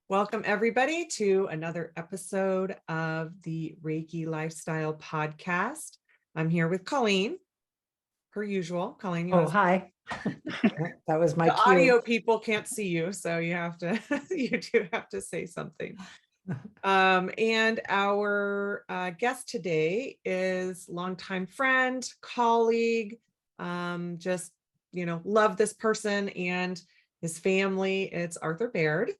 Welcome everybody to another episode of the Reiki Lifestyle Podcast. I'm here with Colleen, per usual. Colleen, Hi. That was my the cue. audio people can't see you, so you have to, you do have to say something. And our guest today is longtime friend, colleague, just, love this person and his family. It's Arthur Baird.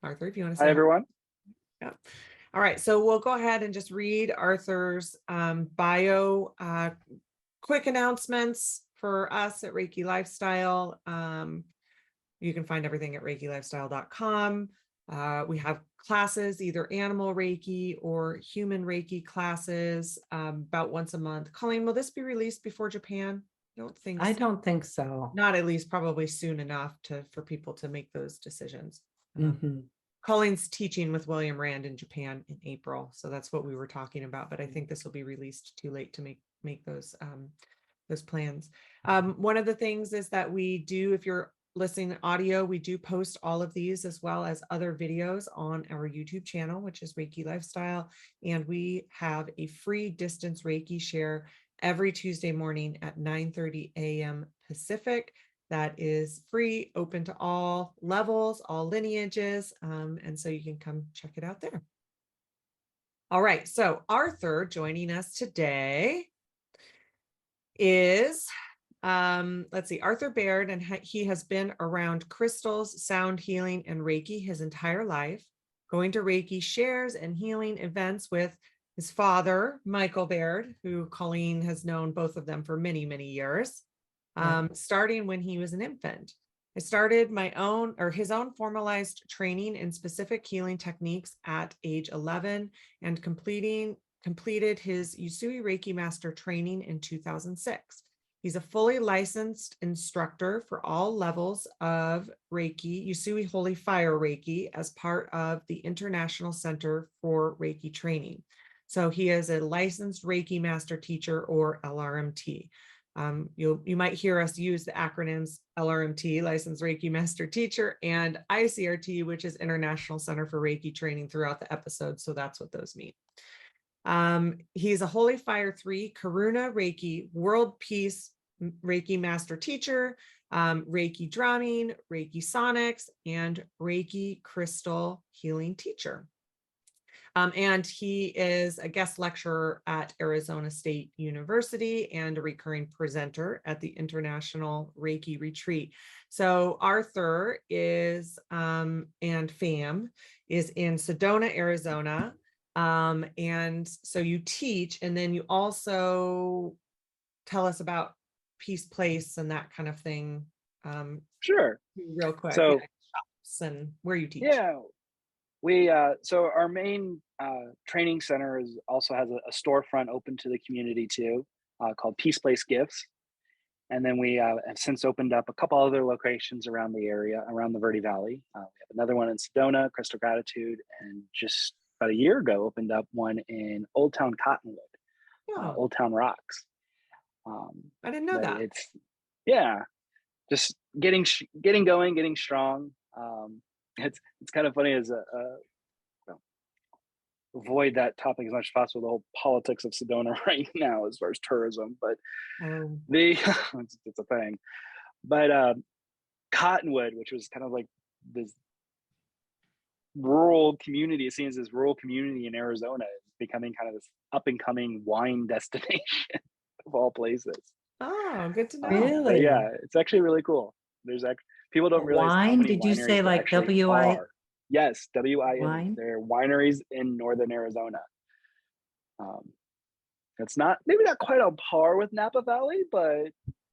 Arthur, if you want to say hi, everyone. Yeah. All right. So we'll go ahead and just read Arthur's bio. Quick announcements for us at Reiki Lifestyle. You can find everything at ReikiLifestyle.com. We have classes, either animal Reiki or human Reiki classes, about once a month. Colleen, will this be released before Japan? I don't think so. Not at least probably soon enough for people to make those decisions. Mm-hmm. Colleen's teaching with William Rand in Japan in April, so that's what we were talking about. But I think this will be released too late to make those plans. One of the things is that we do, if you're listening to audio, we do post all of these as well as other videos on our YouTube channel, which is Reiki Lifestyle, and we have a free distance Reiki share every Tuesday morning at 9:30 a.m. Pacific. That is free, open to all levels, all lineages, and so you can come check it out there. All right, so Arthur joining us today is, let's see, Arthur Baird, and he has been around crystals, sound healing, and Reiki his entire life, going to Reiki shares and healing events with his father, Michael Baird, who Colleen has known both of them for many, many years. Starting when he was an infant. I started his own formalized training in specific healing techniques at age 11 and completed his Usui Reiki Master training in 2006. He's a fully licensed instructor for all levels of Reiki, Usui Holy Fire Reiki, as part of the International Center for Reiki Training. So he is a licensed Reiki Master Teacher, or LRMT. You might hear us use the acronyms LRMT, Licensed Reiki Master Teacher, and ICRT, which is International Center for Reiki Training, throughout the episode. So that's what those mean. He's a Holy Fire 3 Karuna Reiki World Peace Reiki Master Teacher, Reiki Drumming, ReikiSonics, and Reiki Crystal Healing Teacher. And he is a guest lecturer at Arizona State University and a recurring presenter at the International Reiki Retreat. So Arthur is, and fam, is in Sedona, Arizona. And so you teach, and then you also tell us about Peace Place and that kind of thing. Sure. Real quick. So, shops and where you teach. Yeah. We so our main training center also has a storefront open to the community too, called Peace Place Gifts, and then we have since opened up a couple other locations around the area, around the Verde Valley. We have another one in Sedona, Crystal Gratitude, and just about a year ago opened up one in Old Town Cottonwood, Old Town Rocks. I didn't know that. It's just getting going, getting strong. It's kind of funny as avoid that topic as much as possible, the whole politics of Sedona right now as far as tourism, but it's a thing. But Cottonwood, which was kind of like this rural community, it seems this rural community in Arizona, is becoming kind of this up and coming wine destination of all places. Oh, good to know. Really? But yeah, it's actually really cool. There's people don't realize how wine. many Did you say wineries like there actually WI? are. Yes, WIN. Wine? They're wineries in northern Arizona. It's maybe not quite on par with Napa Valley, but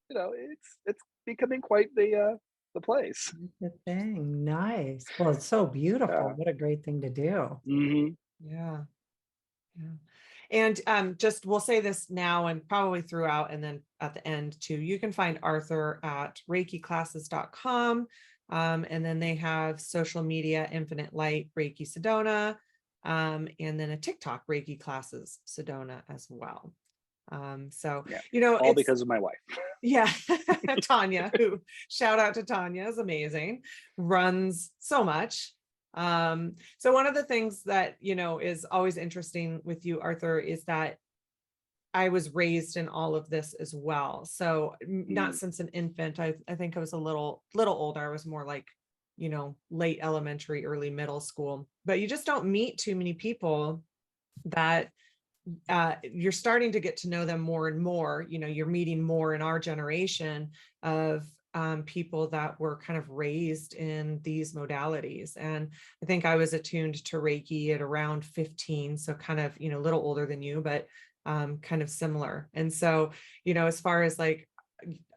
it's becoming quite the place. The thing. Nice. Well, it's so beautiful. Yeah. What a great thing to do. Mm-hmm. Yeah. And just we'll say this now and probably throughout, and then at the end too. You can find Arthur at ReikiClasses.com. And then they have social media, Infinite Light Reiki Sedona, and then a TikTok Reiki Classes Sedona as well. So, all because of my wife. Yeah. Tanya, who shout out to Tanya, is amazing, runs so much. So one of the things that, is always interesting with you, Arthur, is that I was raised in all of this as well. So not since an infant. I think I was a little older. I was more like, late elementary, early middle school. But you just don't meet too many people that you're starting to get to know them more and more. You're meeting more in our generation of people that were kind of raised in these modalities. And I think I was attuned to Reiki at around 15. So kind of, a little older than you, but kind of similar. And so, as far as like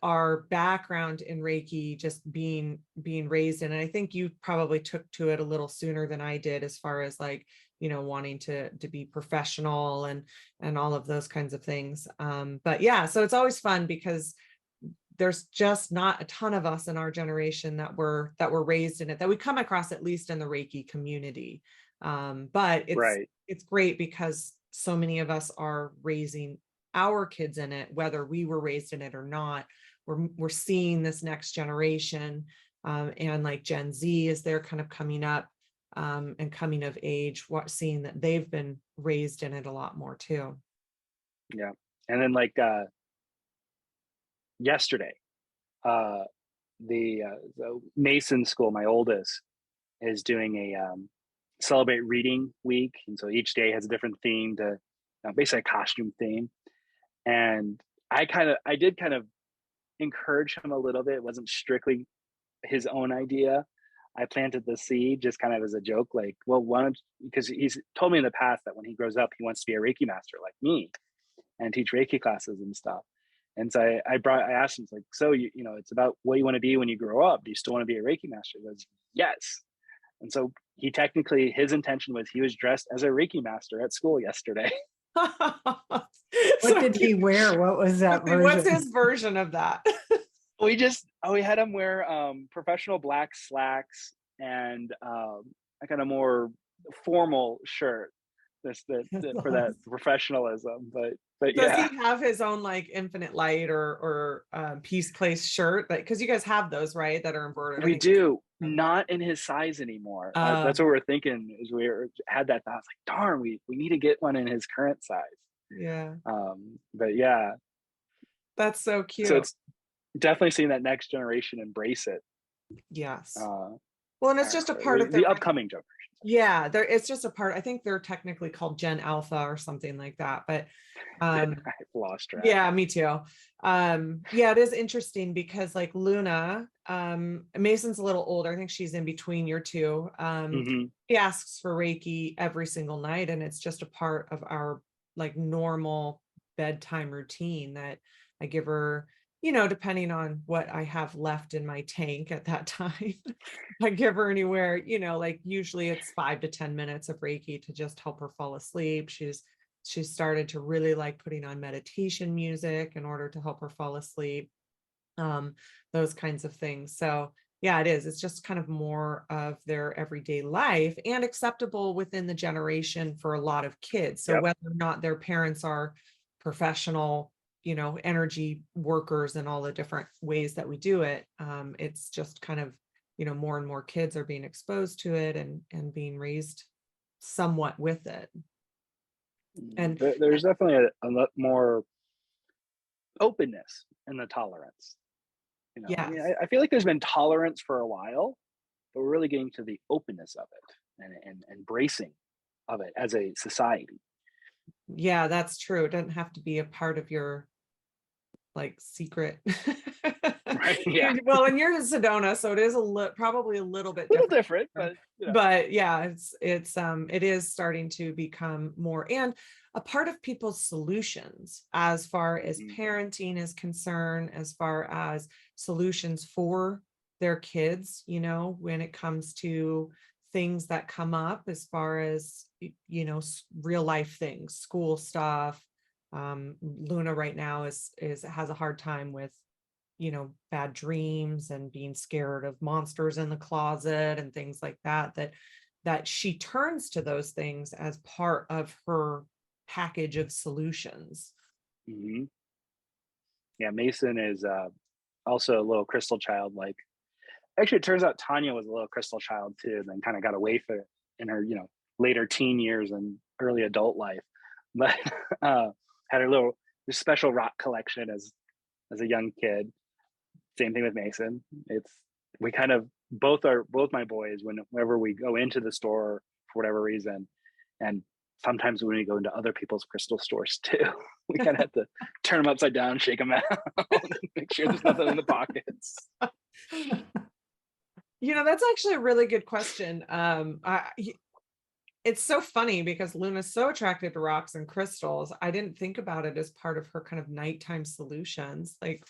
our background in Reiki, just being raised in, and I think you probably took to it a little sooner than I did, as far as like, wanting to be professional and all of those kinds of things. But yeah, so it's always fun because there's just not a ton of us in our generation that were raised in it, that we come across, at least in the Reiki community. But it's great because so many of us are raising our kids in it, whether we were raised in it or not. We're seeing this next generation, and like Gen Z, as they're kind of coming up and coming of age, seeing that they've been raised in it a lot more too. Yeah. And then like yesterday, the Mason school, my oldest, is doing a celebrate reading week, and so each day has a different theme, to basically a costume theme. And I did kind of encourage him a little bit. It wasn't strictly his own idea. I planted the seed just kind of as a joke, like, well, because he's told me in the past that when he grows up, he wants to be a Reiki master like me and teach Reiki classes and stuff. And so I asked him, like, so it's about what you want to be when you grow up. Do you still want to be a Reiki master? He goes, yes. And so his intention was, he was dressed as a Reiki master at school yesterday. What did he wear? What was that version? What's his version of that? We had him wear professional black slacks and a kind of more formal shirt. For that professionalism, but does yeah. he have his own like infinite light or peace place shirt? Like, because you guys have those, right, that are embroidered? We do. Not in his size anymore. That's what we're thinking. Is had that thought. It's like, darn, we need to get one in his current size. Yeah. But yeah, that's so cute. So it's definitely seeing that next generation embrace it. Yes. Well, and it's just a part of the upcoming generation. Yeah, it's just a part. I think they're technically called Gen Alpha or something like that. But I've lost track. Yeah, me too. Yeah, it is interesting because like Luna, Mason's a little older. I think she's in between your two. She asks for Reiki every single night, and it's just a part of our like normal bedtime routine that I give her, depending on what I have left in my tank at that time. I give her anywhere, like usually it's 5 to 10 minutes of Reiki to just help her fall asleep. She's started to really like putting on meditation music in order to help her fall asleep. Those kinds of things. So yeah, it is. It's just kind of more of their everyday life and acceptable within the generation for a lot of kids. So whether or not their parents are professional, energy workers and all the different ways that we do it, it's just kind of, more and more kids are being exposed to it and being raised somewhat with it. And there's definitely a lot more openness in the tolerance. Yeah, I mean, I feel like there's been tolerance for a while, but we're really getting to the openness of it and embracing of it as a society. Yeah, that's true. It doesn't have to be a part of your like secret. Right. Yeah. Well, and you're in Sedona, so it is probably a little bit different, but but yeah, it is starting to become more and a part of people's solutions as far as parenting is concerned, as far as solutions for their kids, when it comes to things that come up as far as, real life things, school stuff. Luna right now has a hard time with, bad dreams and being scared of monsters in the closet and things like that she turns to those things as part of her package of solutions. Yeah, Mason is also a little crystal child. Like actually, it turns out Tanya was a little crystal child too, and then kind of got away from it in her, later teen years and early adult life. But had her little special rock collection as a young kid. Same thing with Mason. We kind of both my boys, whenever we go into the store for whatever reason, and sometimes when we go into other people's crystal stores too, we kind of have to turn them upside down, shake them out, make sure there's nothing in the pockets. That's actually a really good question. It's so funny because Luna's so attracted to rocks and crystals. I didn't think about it as part of her kind of nighttime solutions. Like,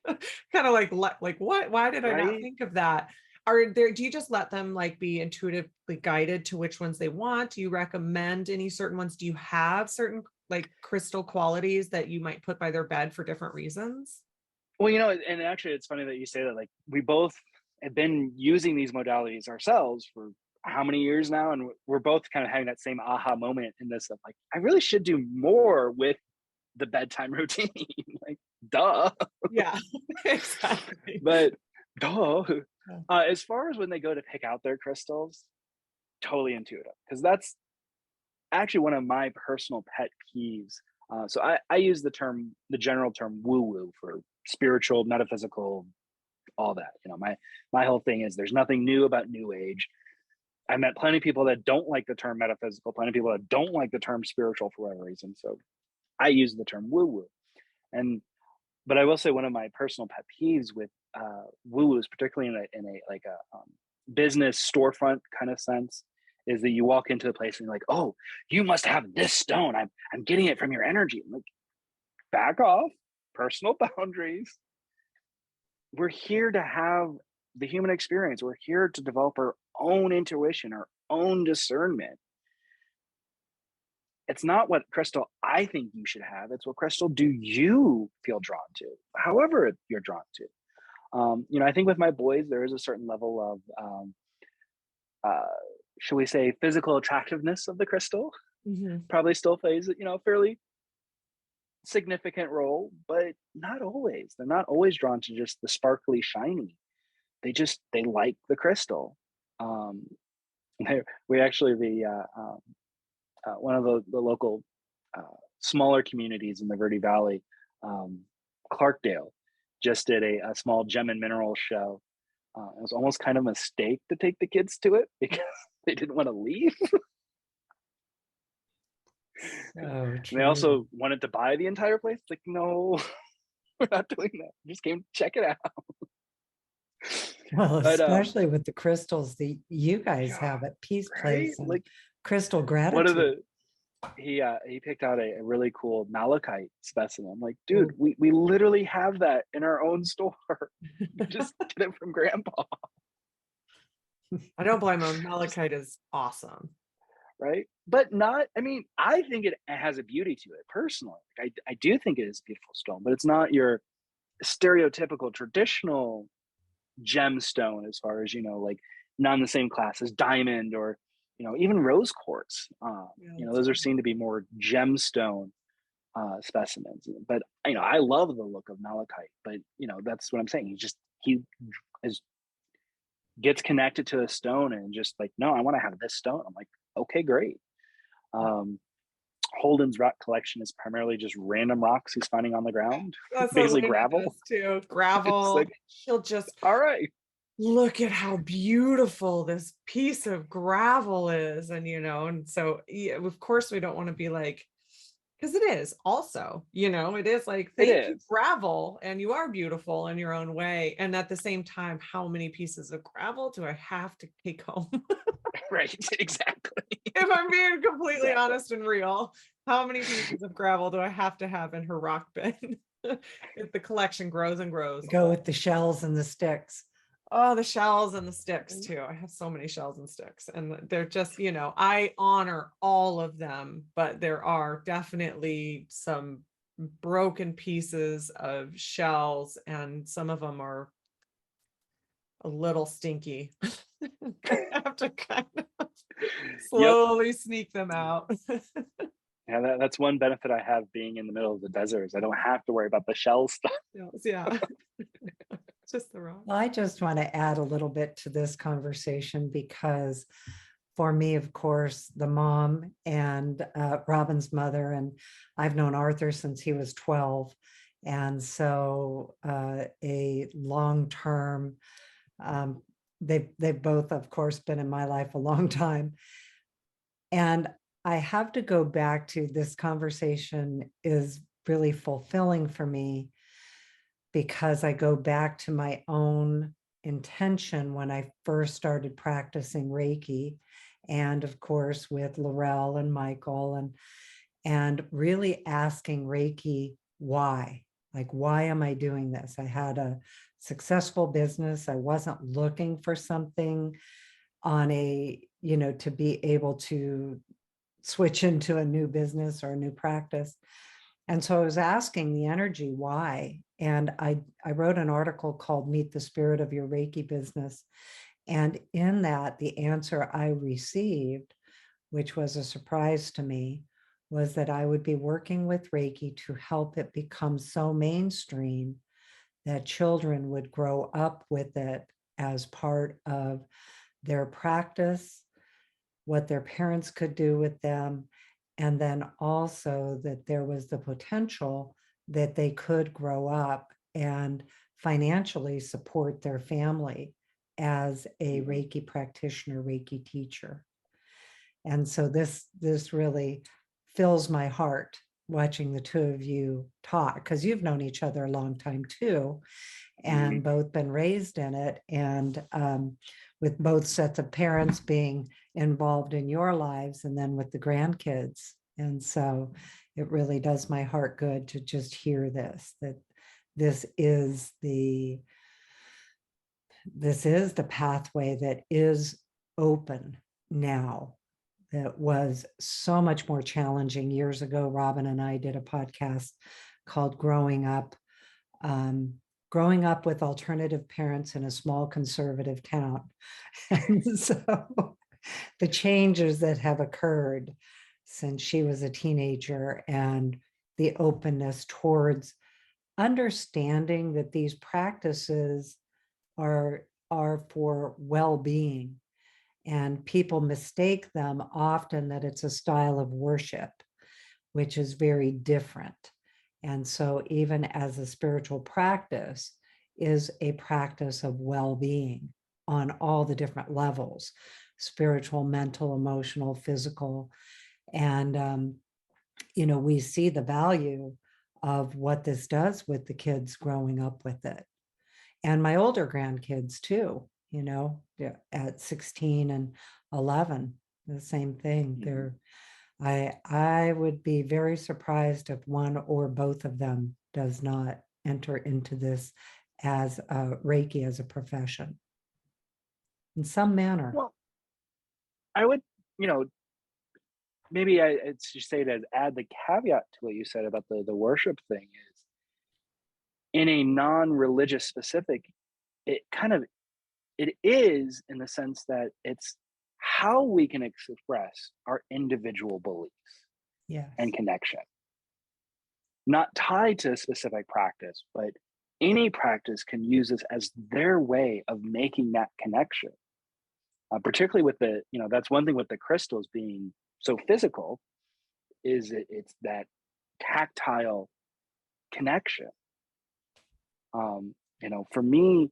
kind of like what? Why did I not think of that? Do you just let them like be intuitively guided to which ones they want? Do you recommend any certain ones? Do you have certain like crystal qualities that you might put by their bed for different reasons? Well, and actually it's funny that you say that. Like, we both have been using these modalities ourselves for how many years now, and we're both kind of having that same aha moment in this of like, I really should do more with the bedtime routine. Like, duh. Yeah, exactly. But duh. As far as when they go to pick out their crystals, totally intuitive, because that's actually one of my personal pet peeves. So I use the general term woo-woo for spiritual, metaphysical, all that. My whole thing is there's nothing new about New Age. I met plenty of people that don't like the term metaphysical, plenty of people that don't like the term spiritual for whatever reason. So I use the term woo-woo. But I will say one of my personal pet peeves with woo-woos, particularly in a business storefront kind of sense, is that you walk into a place and you're like, oh, you must have this stone. I'm getting it from your energy. I'm like, back off, personal boundaries. We're here to have the human experience. We're here to develop our own intuition, our own discernment. It's not what crystal I think you should have. It's what crystal do you feel drawn to, however you're drawn to. I think with my boys, there is a certain level of, should we say, physical attractiveness of the crystal. Mm-hmm. Probably still plays, a fairly significant role, but not always. They're not always drawn to just the sparkly, shiny. They like the crystal. We actually one of the local smaller communities in the Verde Valley, Clarkdale, just did a small gem and mineral show. It was almost kind of a mistake to take the kids to it because they didn't want to leave. They also wanted to buy the entire place. It's like, no, we're not doing that. We just came to check it out. Well, especially with the crystals that you guys have at Peace Place, and like crystal gratitude. He picked out a really cool malachite specimen. I'm like, dude, we literally have that in our own store. Just get it from Grandpa. I don't blame him. Malachite is awesome. Right? But I think it has a beauty to it personally. I do think it is a beautiful stone, but it's not your stereotypical traditional gemstone, as far as like not in the same class as diamond or even rose quartz. Those are seen to be more gemstone specimens. But I love the look of malachite. But that's what I'm saying. He gets connected to a stone and just like, no, I want to have this stone. I'm like, okay, great. Holden's rock collection is primarily just random rocks he's finding on the ground. That's basically gravel. Too. Gravel. Like, he'll just all right. Look at how beautiful this piece of gravel is. And so of course we don't want to be like, because it is also, it is like, thank you, gravel, and you are beautiful in your own way. And at the same time, how many pieces of gravel do I have to take home? Right, exactly. If I'm being completely honest and real, how many pieces of gravel do I have to have in her rock bin? If the collection grows and grows. Go with the shells and the sticks. Oh, the shells and the sticks too. I have so many shells and sticks, and they're just, I honor all of them, but there are definitely some broken pieces of shells, and some of them are a little stinky. I have to kind of slowly sneak them out. Yeah, that's one benefit I have being in the middle of the desert is I don't have to worry about the shell stuff. Yeah. Just the wrong. I just want to add a little bit to this conversation because for me, of course, the mom and Robyn's mother, and I've known Arthur since he was 12. And so a long-term, they've both, of course, been in my life a long time. And I have to go back to this conversation is really fulfilling for me because I go back to my own intention when I first started practicing Reiki, and of course with Laurel and Michael, and really asking Reiki why. Like, why am I doing this? I had a successful business. I wasn't looking for something on a, to be able to switch into a new business or a new practice. And so I was asking the energy why. And I wrote an article called Meet the Spirit of Your Reiki Business. And in that, the answer I received, which was a surprise to me, was that I would be working with Reiki to help it become so mainstream that children would grow up with it as part of their practice, what their parents could do with them, and then also that there was the potential that they could grow up and financially support their family as a Reiki practitioner, Reiki teacher. And so this really fills my heart watching the two of you talk, because you've known each other a long time too, and both been raised in it, and with both sets of parents being involved in your lives, and then with the grandkids. And so it really does my heart good to just hear this, that this is the pathway that is open now. That was so much more challenging years ago. Robyn and I did a podcast called Growing Up with alternative parents in a small conservative town. And so the changes that have occurred since she was a teenager, and the openness towards understanding that these practices are for well-being. And people mistake them often that it's a style of worship, which is very different. And so even as a spiritual practice is a practice of well-being on all the different levels, spiritual, mental, emotional, physical. And, we see the value of what this does with the kids growing up with it. And my older grandkids too, at 16 and 11, the same thing. I would be very surprised if one or both of them does not enter into this as Reiki as a profession in some manner. Well, I would, maybe I'd just say to add the caveat to what you said about the worship thing is, in a non-religious specific, it is in the sense that it's how we can express our individual beliefs and connection, not tied to a specific practice, but any practice can use this as their way of making that connection. Particularly with that's one thing with the crystals being so physical, is it's that tactile connection. For me,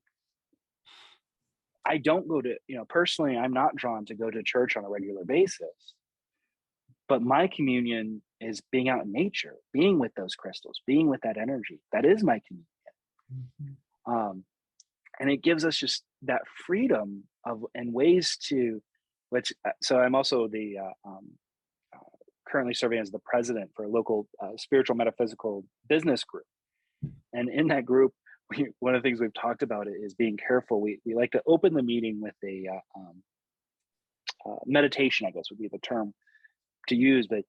I don't go to, personally, I'm not drawn to go to church on a regular basis, but my communion is being out in nature, being with those crystals, being with that energy. That is my communion. Mm-hmm. And it gives us just that freedom and ways to, so I'm also the currently serving as the president for a local spiritual metaphysical business group. And in that group, one of the things we've talked about is being careful. We like to open the meeting with a meditation, I guess would be the term to use, but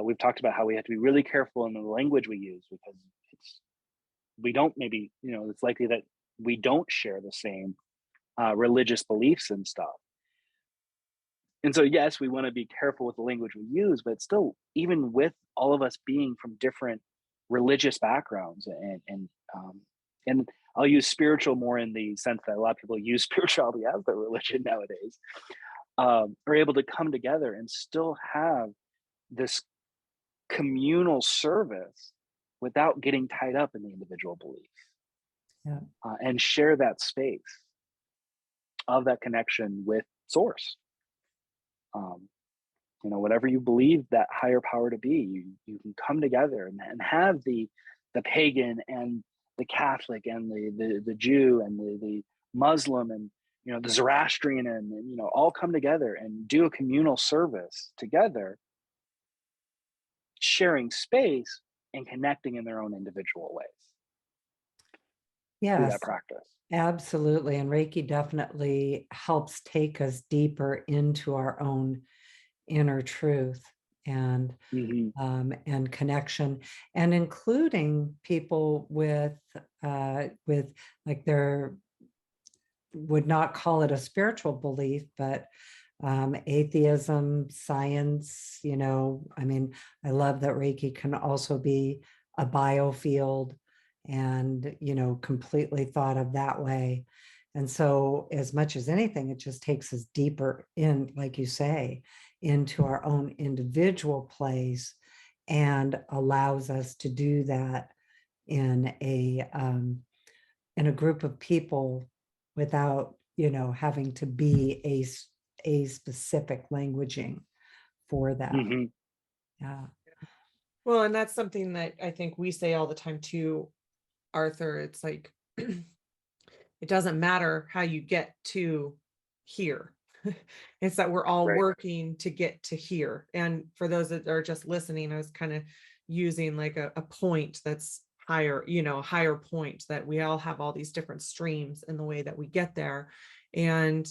we've talked about how we have to be really careful in the language we use, because it's likely that we don't share the same religious beliefs and stuff. And so, yes, we want to be careful with the language we use, but still, even with all of us being from different religious backgrounds, and I'll use spiritual more in the sense that a lot of people use spirituality as their religion nowadays, are able to come together and still have this communal service without getting tied up in the individual beliefs, Yeah. and share that space of that connection with source. Whatever you believe that higher power to be, you can come together and have the pagan and the Catholic and the Jew and the Muslim and the Zoroastrian and all come together and do a communal service together, sharing space and connecting in their own individual ways through Yes, that practice. absolutely. And Reiki definitely helps take us deeper into our own inner truth and and connection, and including people with like their would not call it a spiritual belief, but atheism, science, I mean, I love that Reiki can also be a biofield and, completely thought of that way. And so as much as anything, it just takes us deeper in, like you say, into our own individual place and allows us to do that in a group of people without, having to be a specific languaging for that. Yeah. Well, and that's something that I think we say all the time too, Arthur. It's like, it doesn't matter how you get to here. It's that we're all Right. working to get to here. And for those that are just listening, I was kind of using like a point that's higher, a higher point, that we all have all these different streams in the way that we get there. And,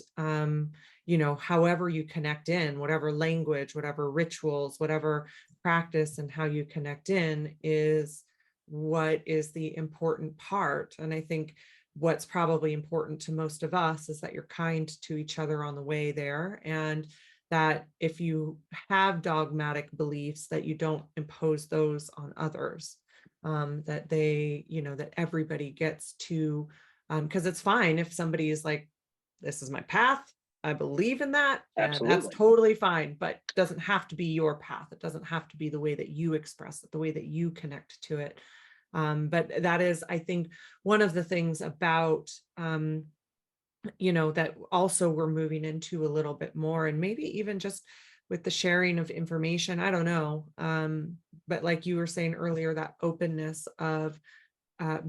however you connect in, whatever language, whatever rituals, whatever practice, and how you connect in is what is the important part. And I think what's probably important to most of us is that you're kind to each other on the way there, and that if you have dogmatic beliefs, that you don't impose those on others, that they, that everybody gets to, because it's fine if somebody is like, this is my path, I believe in that, and that's Absolutely. totally fine, but it doesn't have to be your path. It doesn't have to be the way that you express it, the way that you connect to it. But that is, I think, one of the things about, that also we're moving into a little bit more, and maybe even just with the sharing of information, I don't know. But like you were saying earlier, that openness of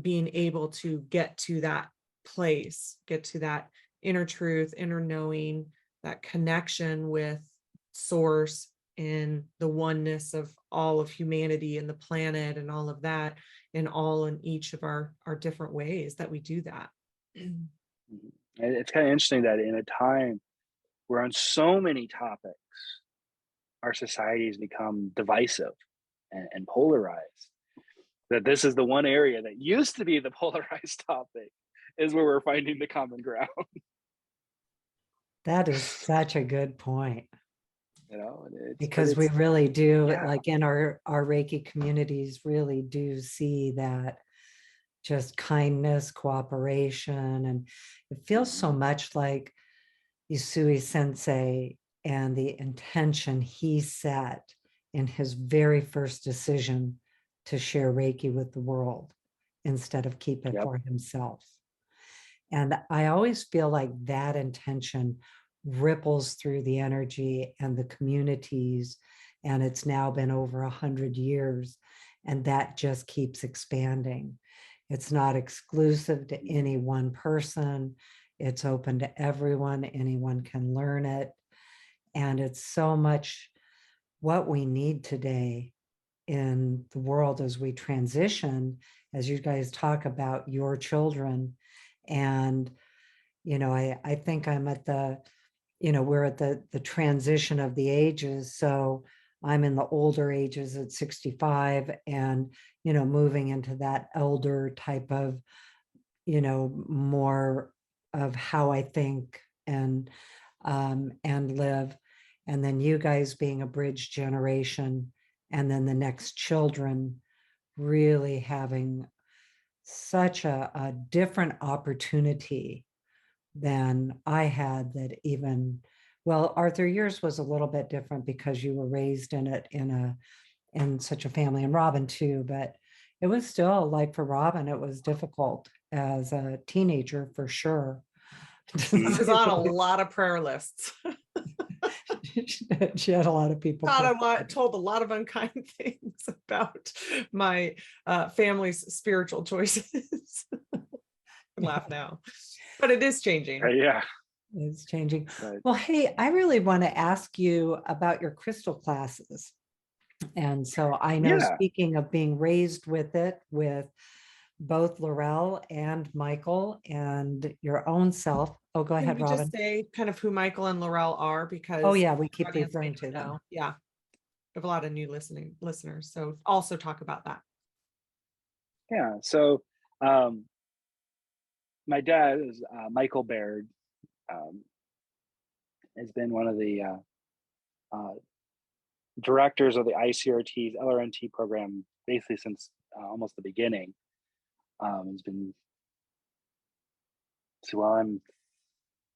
being able to get to that place, get to that inner truth, inner knowing, that connection with source in the oneness of all of humanity and the planet and all of that, and all in each of our different ways that we do that. It's kind of interesting that in a time where on so many topics our society has become divisive and polarized, that this is the one area that used to be the polarized topic is where we're finding the common ground. That is such a good point. But Because we really do, yeah. like in our Reiki communities, really do see that just kindness, cooperation, and it feels so much like Usui Sensei and the intention he set in his very first decision to share Reiki with the world instead of keep it for himself. And I always feel like that intention ripples through the energy and the communities, and it's now been over 100 years, and that just keeps expanding. It's not exclusive to any one person. It's open to everyone. Anyone can learn it. And it's so much what we need today in the world as we transition, as you guys talk about your children. And, I think I'm at the, we're at the transition of the ages. So I'm in the older ages at 65 and, moving into that elder type of, more of how I think and live. And then you guys being a bridge generation, and then the next children really having such a different opportunity than I had. That even, well, Arthur, yours was a little bit different because you were raised in it in such a family, and Robyn too, but it was still like for Robyn, it was difficult as a teenager for sure. I was on a lot of prayer lists. She had a lot of people. Told a lot of unkind things about my family's spiritual choices. Laugh now, but it is changing. Yeah, It's changing. right. Well, hey, I really want to ask you about your crystal classes. And so I know, Yeah. speaking of being raised with it, with both Laurel and Michael and your own self. Oh, go ahead, Can we Robyn. just say kind of who Michael and Laurel are, because Oh yeah, we keep audience may referring not to them. know. Yeah, we have a lot of new listeners, so also talk about that. Yeah. So my dad is Michael Baird. Has been one of the directors of the ICRT's LRNT program basically since almost the beginning. He's been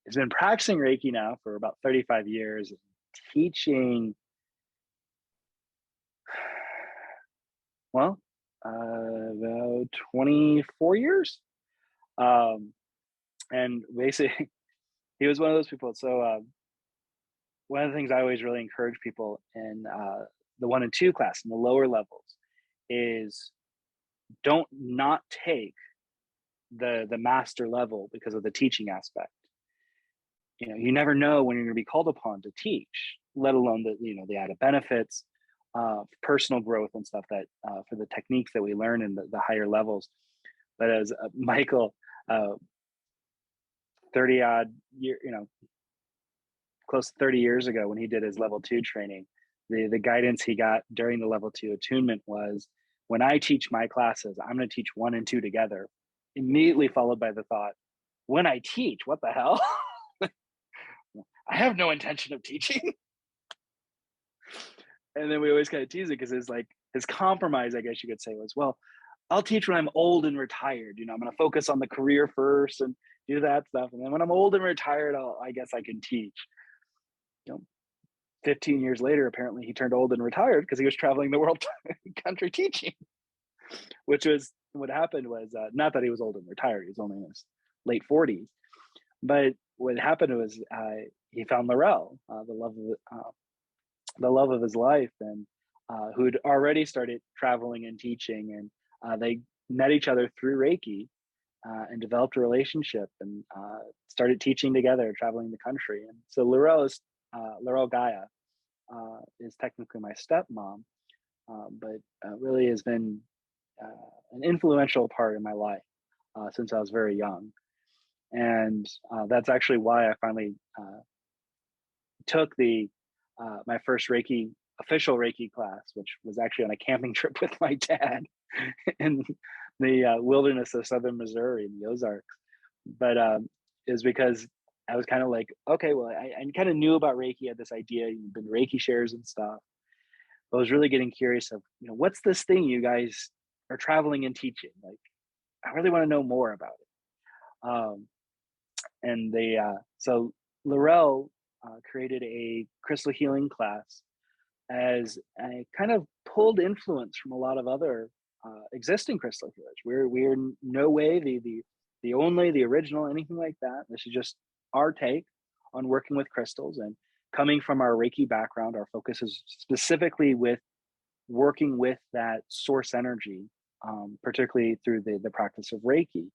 he's been practicing Reiki now for about 35 years, teaching, well, about 24 years. And basically, he was one of those people. So one of the things I always really encourage people in the 1 and 2 class, in the lower levels, is don't not take the master level because of the teaching aspect. You know, you never know when you're going to be called upon to teach, let alone the added benefits, personal growth and stuff that for the techniques that we learn in the higher levels. But as Michael, 30 odd year, close to 30 years ago, when he did his level 2 training, the guidance he got during the level 2 attunement was, when I teach my classes, I'm going to teach 1 and 2 together. Immediately followed by the thought, when I teach, what the hell? I have no intention of teaching. And then we always kind of tease it because his compromise, I guess you could say, was, well, I'll teach when I'm old and retired. I'm going to focus on the career first and do that stuff. And then when I'm old and retired, I guess I can teach. 15 years later, apparently he turned old and retired because he was traveling the world country teaching, which was what happened was, not that he was old and retired. He was only in his late 40s. But what happened was he found Laurel, the love of his life, and who'd already started traveling and teaching. And they met each other through Reiki and developed a relationship and started teaching together, traveling the country. And so Laurel Gaia is technically my stepmom, but really has been an influential part in my life since I was very young. And that's actually why I finally took my first official Reiki class, which was actually on a camping trip with my dad in the wilderness of southern Missouri in the Ozarks. But is because I was kind of like, okay, well, I kind of knew about Reiki, had this idea, you've been Reiki shares and stuff. But I was really getting curious of, what's this thing you guys are traveling and teaching? Like, I really want to know more about it. And so Laurel created a crystal healing class as I kind of pulled influence from a lot of other existing crystal healers. We're in no way the only, the original, anything like that. This is just our take on working with crystals, and coming from our Reiki background, our focus is specifically with working with that source energy, particularly through the practice of Reiki.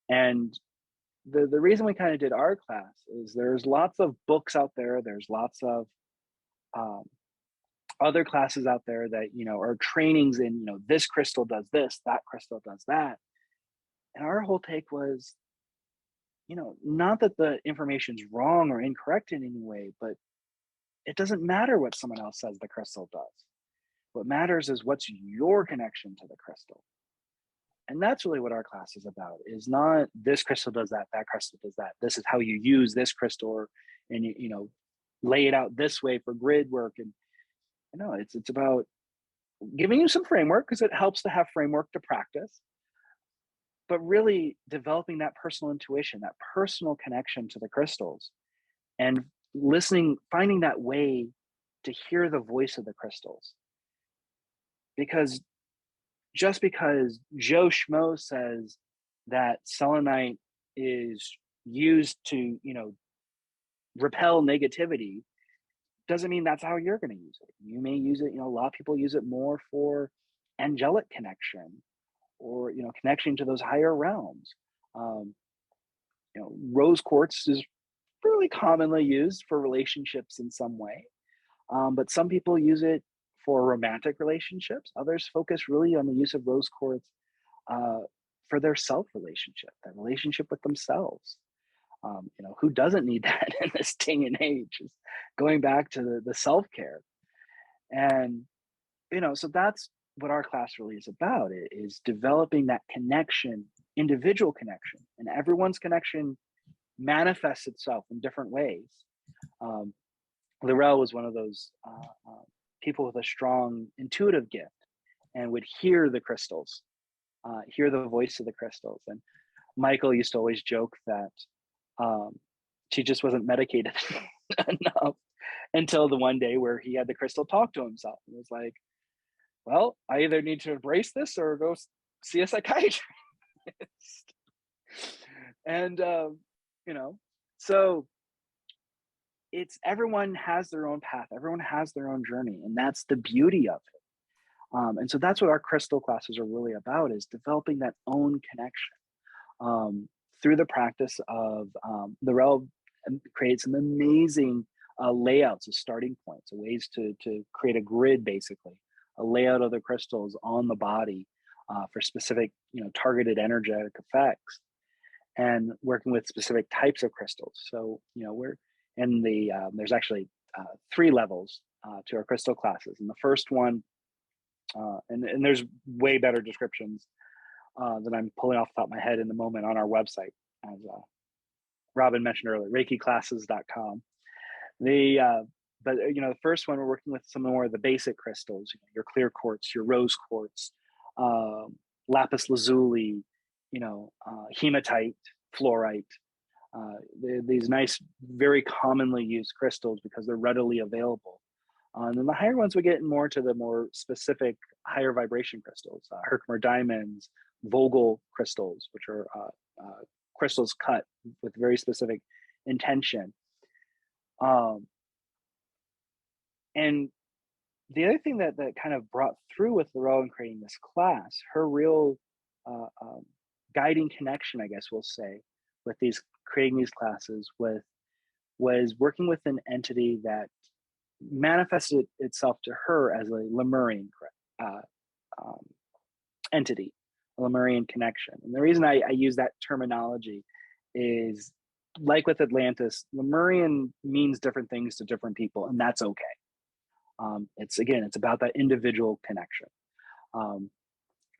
And the reason we kind of did our class is there's lots of books out there. There's lots of other classes out there that, are trainings in, this crystal does this, that crystal does that. And our whole take was, not that the information's wrong or incorrect in any way, but it doesn't matter what someone else says the crystal does. What matters is what's your connection to the crystal. And that's really what our class is about, is not this crystal does that, that crystal does that. This is how you use this crystal, and you lay it out this way for grid work. And it's about giving you some framework, because it helps to have framework to practice. but really developing that personal intuition, that personal connection to the crystals, and listening, finding that way to hear the voice of the crystals. Because just because Joe Schmo says that selenite is used to, repel negativity, doesn't mean that's how you're going to use it. You may use it, a lot of people use it more for angelic connection, or, connection to those higher realms. Rose quartz is fairly commonly used for relationships in some way. But some people use it for romantic relationships. Others focus really on the use of rose quartz for their self relationship, their relationship with themselves. Who doesn't need that in this day and age? Is going back to the self care, and so that's what our class really is about. It is developing that connection, individual connection, and everyone's connection manifests itself in different ways. Lorel was one of those people with a strong intuitive gift and would hear the crystals, hear the voice of the crystals. And Michael used to always joke that she just wasn't medicated enough until the one day where he had the crystal talk to himself. And was like, well, I either need to embrace this or go see a psychiatrist. And, so it's, everyone has their own path. Everyone has their own journey. And that's the beauty of it. And so that's what our crystal classes are really about, is developing that own connection through the practice of the realm. Create some amazing layouts as starting points, ways to create a grid, basically a layout of the crystals on the body for specific, targeted energetic effects, and working with specific types of crystals. So, we're in the, there's actually 3 levels to our crystal classes. And the first one, and there's way better descriptions that I'm pulling off the top of my head in the moment on our website, as Robyn mentioned earlier, ReikiClasses.com. But the first one, we're working with some more of the basic crystals, your clear quartz, your rose quartz, lapis lazuli, hematite, fluorite. These nice, very commonly used crystals because they're readily available. And then the higher ones, we get more to the more specific, higher vibration crystals, Herkimer diamonds, Vogel crystals, which are crystals cut with very specific intention. And the other thing that kind of brought through with Laurel in creating this class, her real guiding connection, I guess we'll say, with creating these classes was working with an entity that manifested itself to her as a Lemurian entity, a Lemurian connection. And the reason I use that terminology is, like with Atlantis, Lemurian means different things to different people, and that's okay. It's about that individual connection.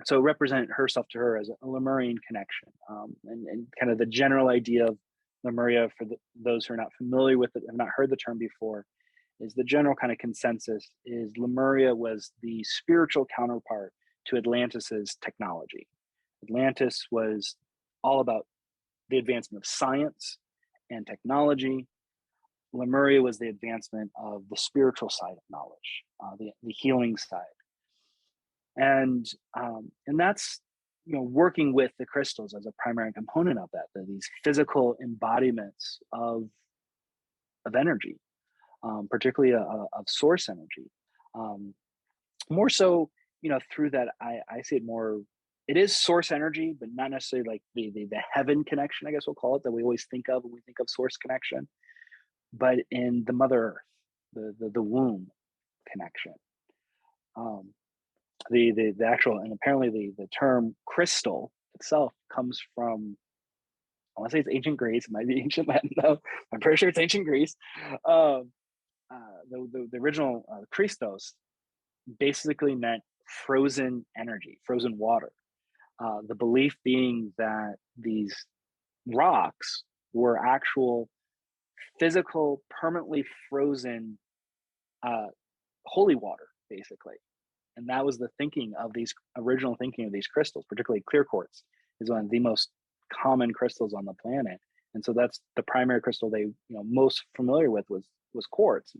So represent herself to her as a Lemurian connection, and kind of the general idea of Lemuria, for those who are not familiar with it, have not heard the term before, is the general kind of consensus is Lemuria was the spiritual counterpart to Atlantis's technology. Atlantis was all about the advancement of science and technology. Lemuria was the advancement of the spiritual side of knowledge, the healing side, and that's working with the crystals as a primary component of that. These physical embodiments of energy, particularly of source energy, more so through that. I see it more. It is source energy, but not necessarily like the heaven connection, I guess we'll call it, that we always think of when we think of source connection, but in the Mother Earth, the womb connection. The actual, and apparently the term crystal itself comes from, I want to say it's ancient Greece. It might be ancient Latin though. I'm pretty sure it's ancient Greece. The original Christos basically meant frozen energy, frozen water. The belief being that these rocks were actual physical, permanently frozen holy water, basically. And that was the thinking of these original thinking of these crystals, particularly clear quartz is one of the most common crystals on the planet. And so that's the primary crystal they, most familiar with was quartz,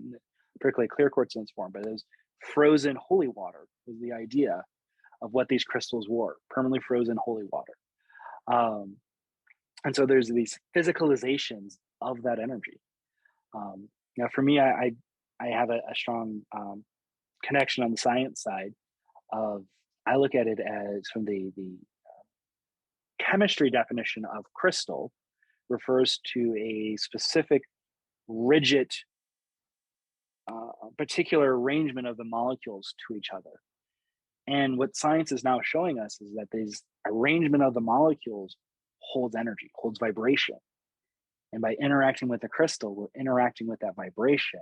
particularly clear quartz in its form, but it was frozen holy water was the idea of what these crystals were, permanently frozen holy water. And so there's these physicalizations of that energy. Now for me, I have a strong connection on the science side of, I look at it as from the chemistry definition of crystal refers to a specific rigid particular arrangement of the molecules to each other. And what science is now showing us is that this arrangement of the molecules holds energy, holds vibration. And by interacting with the crystal, we're interacting with that vibration,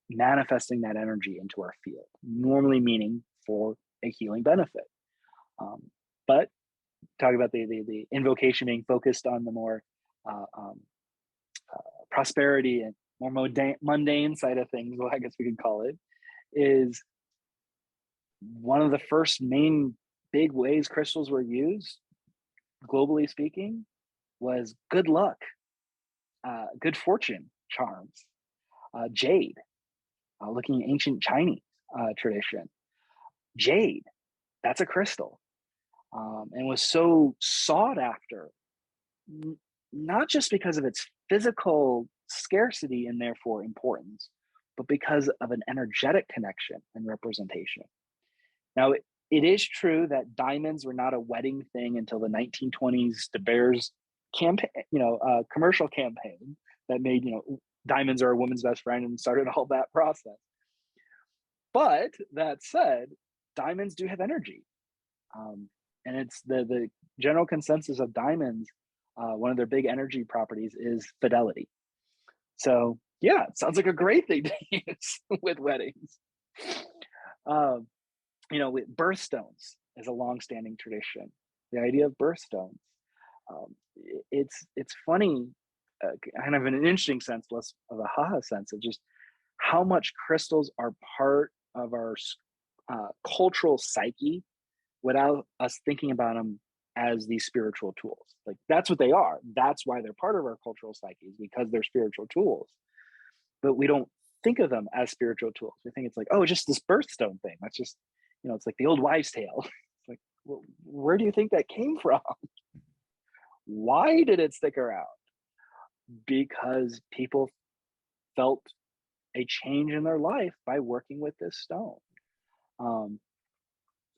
manifesting that energy into our field, normally meaning for a healing benefit. But talking about the invocation being focused on the more prosperity and more mundane side of things, well, I guess we could call it, is one of the first main big ways crystals were used, globally speaking, was good luck, good fortune charms, jade. Looking at ancient Chinese tradition, jade, that's a crystal, and was so sought after, not just because of its physical scarcity and therefore importance, but because of an energetic connection and representation. Now, it is true that diamonds were not a wedding thing until the 1920s. De Beers campaign, commercial campaign that made, diamonds are a woman's best friend and started all that process. But that said, diamonds do have energy. And it's the general consensus of diamonds, one of their big energy properties is fidelity. So yeah, it sounds like a great thing to use with weddings. With birthstones is a long-standing tradition. The idea of birthstones, it's funny, kind of in an interesting sense, less of a haha sense, of just how much crystals are part of our cultural psyche without us thinking about them as these spiritual tools. Like, that's what they are. That's why they're part of our cultural psyche, because they're spiritual tools. But we don't think of them as spiritual tools. We think it's like, oh, just this birthstone thing. That's just, it's like the old wives' tale. It's like, well, where do you think that came from? Why did it stick around? Because people felt a change in their life by working with this stone.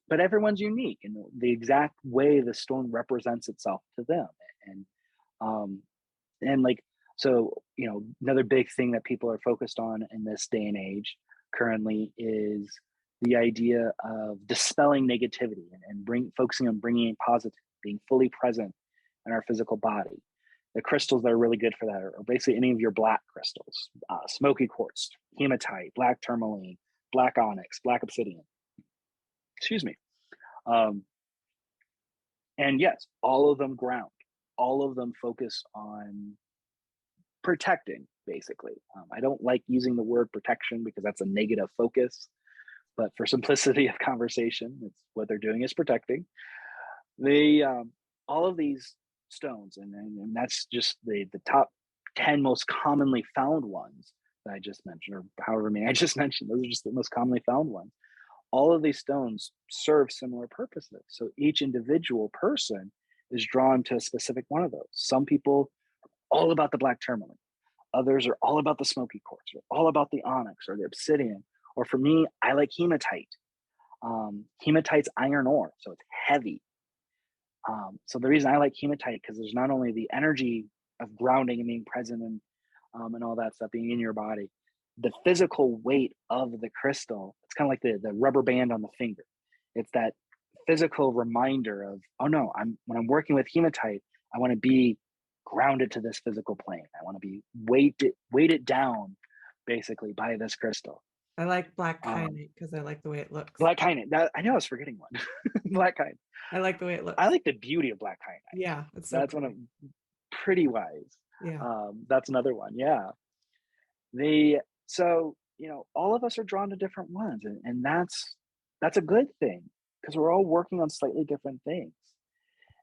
But everyone's unique in the exact way the stone represents itself to them. And like, so, another big thing that people are focused on in this day and age currently is the idea of dispelling negativity and focusing on bringing in positive, being fully present in our physical body. The crystals that are really good for that are basically any of your black crystals, smoky quartz, hematite, black tourmaline, black onyx, black obsidian. Excuse me. And yes, all of them ground. All of them focus on protecting, basically. I don't like using the word protection because that's a negative focus, but for simplicity of conversation, it's what they're doing is protecting. All of these stones, and that's just the top 10 most commonly found ones that I just mentioned, or however many I just mentioned. Those are just the most commonly found ones. All of these stones serve similar purposes. So each individual person is drawn to a specific one of those. Some people are all about the black tourmaline. Others are all about the smoky quartz, or all about the onyx or the obsidian. Or for me, I like hematite. Hematite's iron ore, so it's heavy. So the reason I like hematite, because there's not only the energy of grounding and being present and all that stuff being in your body, the physical weight of the crystal, it's kind of like the rubber band on the finger. It's that physical reminder of, oh no, when I'm working with hematite, I want to be grounded to this physical plane. I want to be weighted down basically by this crystal. I like black kyanite because I like the way it looks. Black kyanite. I know I was forgetting one. Black kyanite. I like the way it looks. I like the beauty of black kyanite. Yeah, it's so that's pretty. one of pretty wise. Yeah. That's another one. Yeah. So all of us are drawn to different ones, and that's a good thing, because we're all working on slightly different things.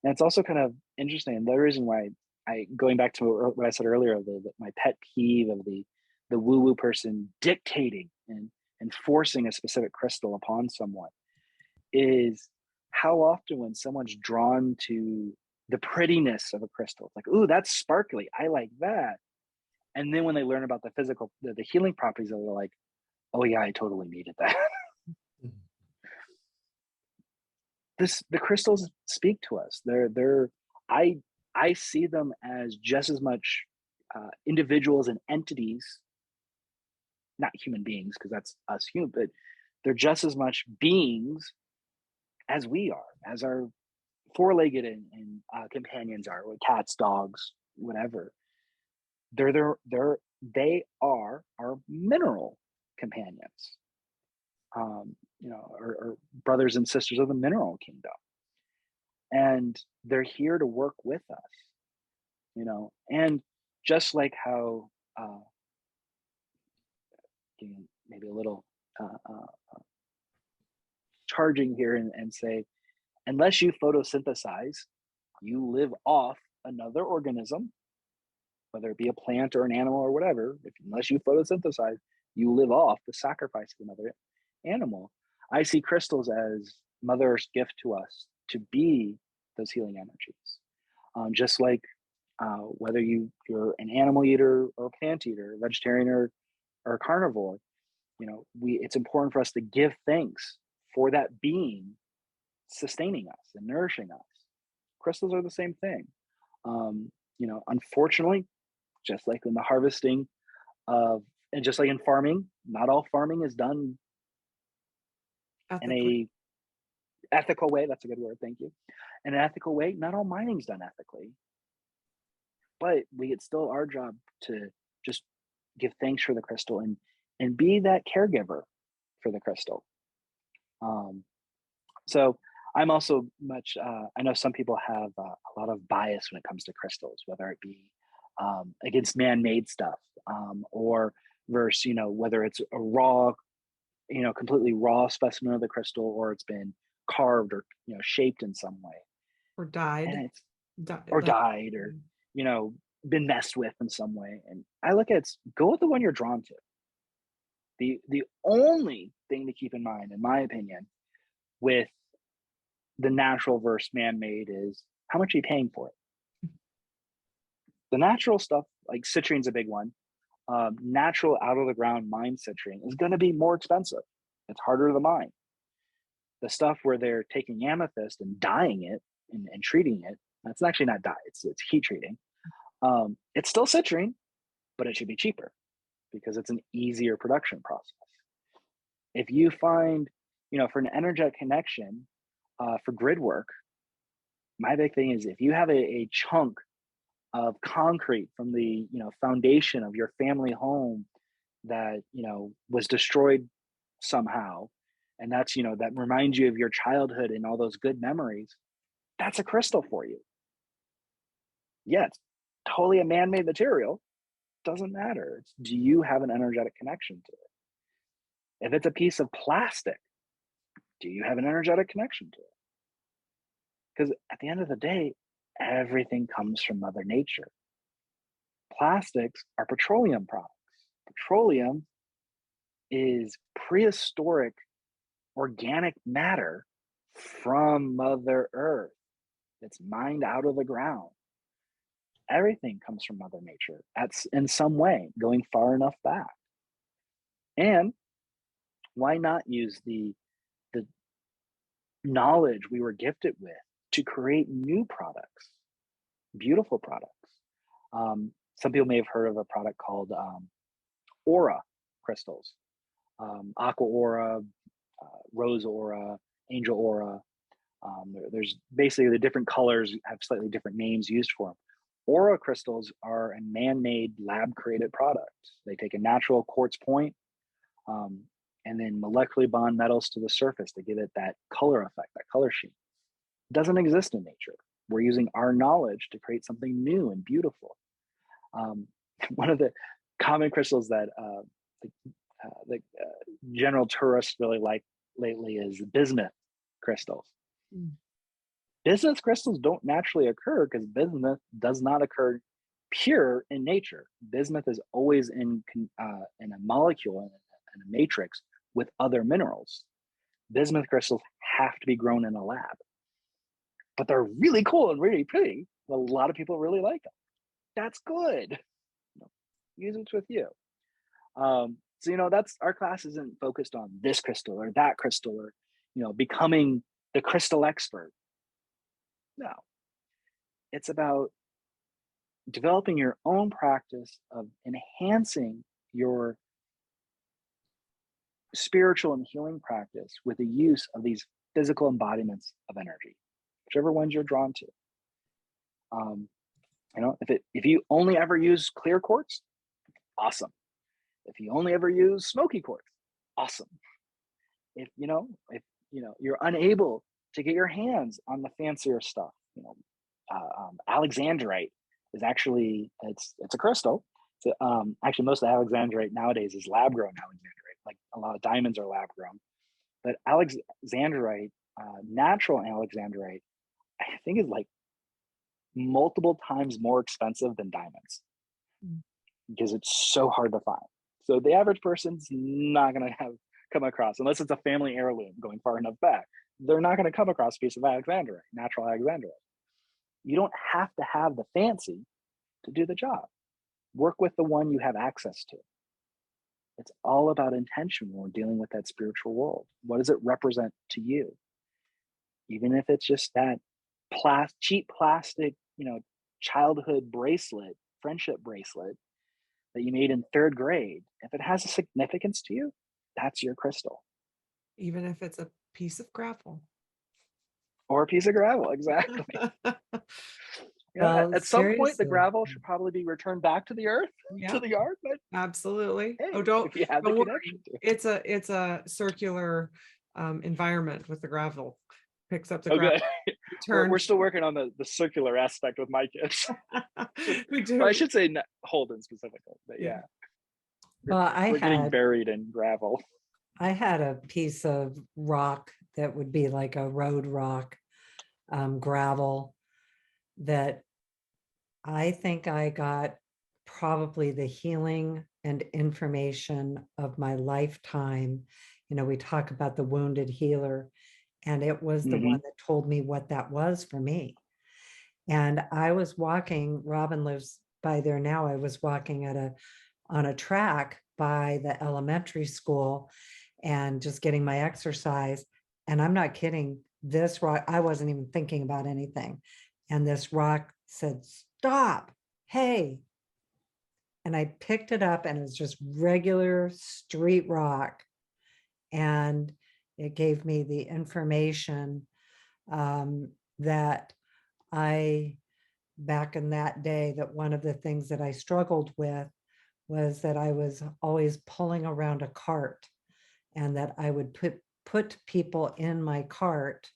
And it's also kind of interesting. And the reason why going back to what I said earlier, my pet peeve of the woo-woo person dictating and forcing a specific crystal upon someone is how often when someone's drawn to the prettiness of a crystal, it's like, ooh, that's sparkly, I like that. And then when they learn about the physical, the healing properties, they're like, oh yeah, I totally needed that. The crystals speak to us. I see them as just as much individuals and entities, not human beings, because that's us human, but they're just as much beings as we are, as our four-legged and companions are, with cats, dogs, whatever. They are our mineral companions, or brothers and sisters of the mineral kingdom, and they're here to work with us, and just like how maybe a little charging here and say, unless you photosynthesize, you live off another organism, whether it be a plant or an animal or whatever. Unless you photosynthesize, you live off the sacrifice of another animal. I see crystals as Mother Earth's gift to us to be those healing energies. Just like whether you're an animal eater or a plant eater, vegetarian or a carnivore, it's important for us to give thanks for that being sustaining us and nourishing us. Crystals are the same thing. Unfortunately, just like in the harvesting and just like in farming, not all farming is done in a ethical way. That's a good word. Thank you. In an ethical way, not all mining is done ethically, but it's still our job to just give thanks for the crystal and be that caregiver for the crystal. So I'm also much, I know some people have a lot of bias when it comes to crystals, whether it be against man-made stuff or versus, whether it's a raw, completely raw specimen of the crystal, or it's been carved or, shaped in some way. Or dyed. And it's, dyed or, been messed with in some way. And I look at go with the one you're drawn to. The only thing to keep in mind, in my opinion, with the natural versus man-made is how much are you paying for it? The natural stuff, like citrine's a big one. Natural out of the ground mined citrine is going to be more expensive. It's harder to mine. The stuff where they're taking amethyst and dyeing it and treating it, that's actually not dye, it's heat treating. It's still citrine, but it should be cheaper because it's an easier production process. If you find, for an energetic connection, for grid work, my big thing is if you have a chunk of concrete from the foundation of your family home that was destroyed somehow, and that's that reminds you of your childhood and all those good memories, that's a crystal for you. Yeah, it's totally a man-made material, doesn't matter. Do you have an energetic connection to it? If it's a piece of plastic, do you have an energetic connection to it? Because at the end of the day, everything comes from Mother Nature. Plastics are petroleum products. Petroleum is prehistoric organic matter from Mother Earth. It's mined out of the ground. Everything comes from Mother Nature in some way, going far enough back. And why not use the knowledge we were gifted with to create new products, beautiful products? Some people may have heard of a product called aura crystals, aqua aura, rose aura, angel aura. There's basically the different colors have slightly different names used for them. Aura crystals are a man-made lab-created product. They take a natural quartz point and then molecularly bond metals to the surface to give it that color effect, that color sheen. It doesn't exist in nature. We're using our knowledge to create something new and beautiful. One of the common crystals that the general tourists really like lately is bismuth crystals. Bismuth crystals don't naturally occur because bismuth does not occur pure in nature. Bismuth is always in a molecule, in a matrix with other minerals. Bismuth crystals have to be grown in a lab, but they're really cool and really pretty. A lot of people really like them. That's good. Use what's with you. So, that's our class isn't focused on this crystal or that crystal or, becoming the crystal expert. No, it's about developing your own practice of enhancing your spiritual and healing practice with the use of these physical embodiments of energy, whichever ones you're drawn to. If you only ever use clear quartz, awesome. If you only ever use smoky quartz, awesome. If you're unable to get your hands on the fancier stuff, Alexandrite is actually it's a crystal. So, actually, most of the Alexandrite nowadays is lab grown Alexandrite. Like a lot of diamonds are lab grown, but Alexandrite, natural Alexandrite, I think is like multiple times more expensive than diamonds because it's so hard to find. So the average person's not going to come across, unless it's a family heirloom going far enough back, they're not going to come across a piece of Alexandrite, natural Alexandrite. You don't have to have the fancy to do the job. Work with the one you have access to. It's all about intention when we're dealing with that spiritual world. What does it represent to you? Even if it's just that cheap plastic, childhood bracelet, friendship bracelet that you made in 3rd grade, if it has a significance to you, that's your crystal. Even if it's a piece of gravel. Or a piece of gravel, exactly. Well, at some point, the seriously. gravel should probably be returned back to the earth, to the art. But Absolutely. hey, Don't if you have the worry. connection to it. It's a circular environment with the gravel. Picks up the Okay. gravel. We're still working on the circular aspect with my kids. We do. Well, I should say Holden specifically, but yeah. Well, We're getting buried in gravel. I had a piece of rock that would be like a road rock, gravel, that I think I got probably the healing and information of my lifetime. We talk about the wounded healer, and it was the one that told me what that was for me. And I was walking, Robyn lives by there now. I was walking on a track by the elementary school and just getting my exercise. And I'm not kidding, this rock, I wasn't even thinking about anything. And this rock said, "Stop, hey." And I picked it up, and it was just regular street rock. And it gave me the information that back in that day, that one of the things that I struggled with was that I was always pulling around a cart, and that I would put people in my cart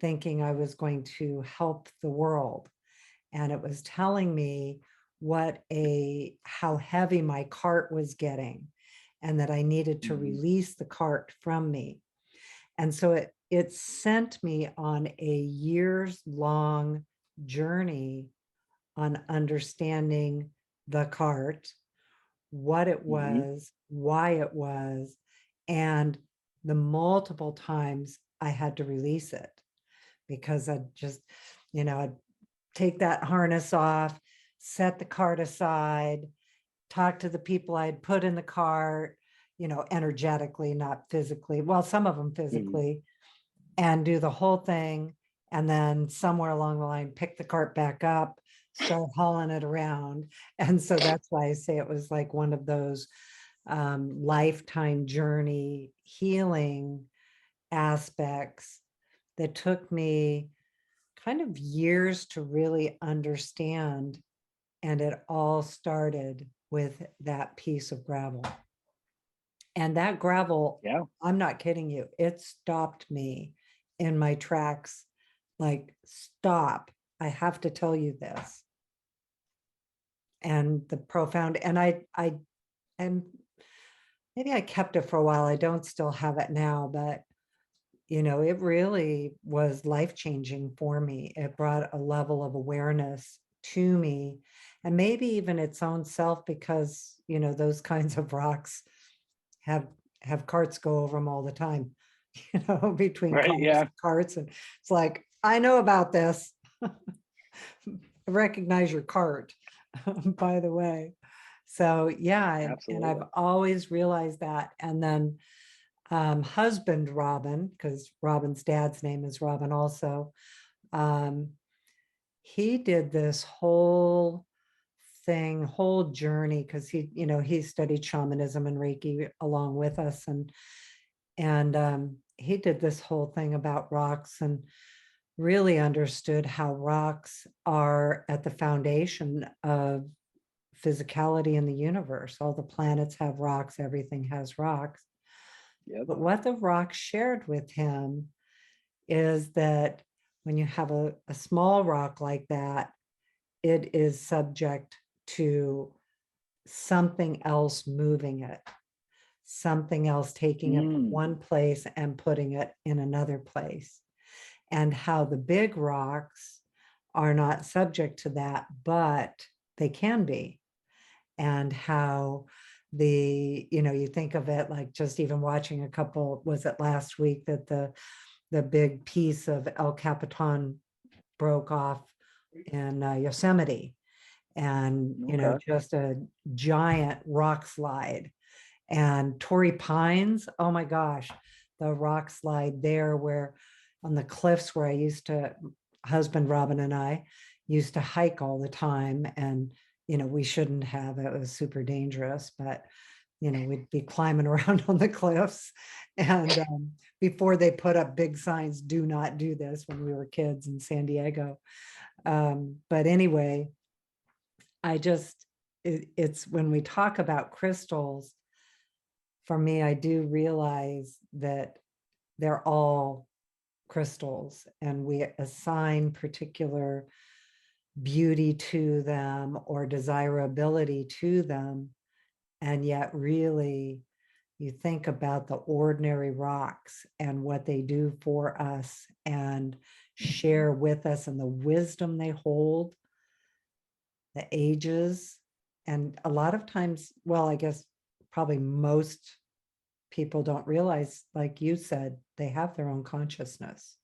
thinking I was going to help the world. And it was telling me how heavy my cart was getting, and that I needed to release the cart from me. And so it sent me on a years-long journey on understanding the cart, what it was, why it was, and the multiple times I had to release it, because I'd just, I'd take that harness off, set the cart aside, talk to the people I'd put in the cart, energetically, not physically. Well, some of them physically, and do the whole thing. And then somewhere along the line, pick the cart back up, start hauling it around. And so that's why I say it was like one of those lifetime journey healing aspects that took me kind of years to really understand. And it all started with that piece of gravel. And that gravel, I'm not kidding you, it stopped me in my tracks. Like, stop, I have to tell you this. And the profound, and and maybe I kept it for a while. I don't still have it now, but it really was life-changing for me. It brought a level of awareness to me, and maybe even its own self, because, those kinds of rocks have carts go over them all the time, between Right. cars Yeah. and carts. And it's like, I know about this. Recognize your cart, by the way. So yeah, and I've Absolutely. always realized that. And then husband Robyn, because Robyn's dad's name is Robyn also, um, he did this whole journey, because he studied shamanism and Reiki along with us, and he did this whole thing about rocks, and really understood how rocks are at the foundation of physicality in the universe. All the planets have rocks, everything has rocks. Yep. But what the rocks shared with him is that when you have a small rock like that, it is subject to something else moving it, something else taking it from one place and putting it in another place. And how the big rocks are not subject to that, but they can be. And how you think of it like, just even watching a couple, was it last week that the big piece of El Capitan broke off in Yosemite, and Okay. just a giant rock slide. And Torrey Pines, oh my gosh, the rock slide there, where on the cliffs where I used to, husband Robyn and I used to hike all the time, and we shouldn't have, it was super dangerous, but we'd be climbing around on the cliffs. And before they put up big signs, do not do this, when we were kids in San Diego. But anyway, it's when we talk about crystals, for me, I do realize that they're all crystals, and we assign particular beauty to them or desirability to them. And yet, really, you think about the ordinary rocks and what they do for us and share with us, and the wisdom they hold, the ages. And a lot of times, well, I guess probably most people don't realize, like you said, they have their own consciousness.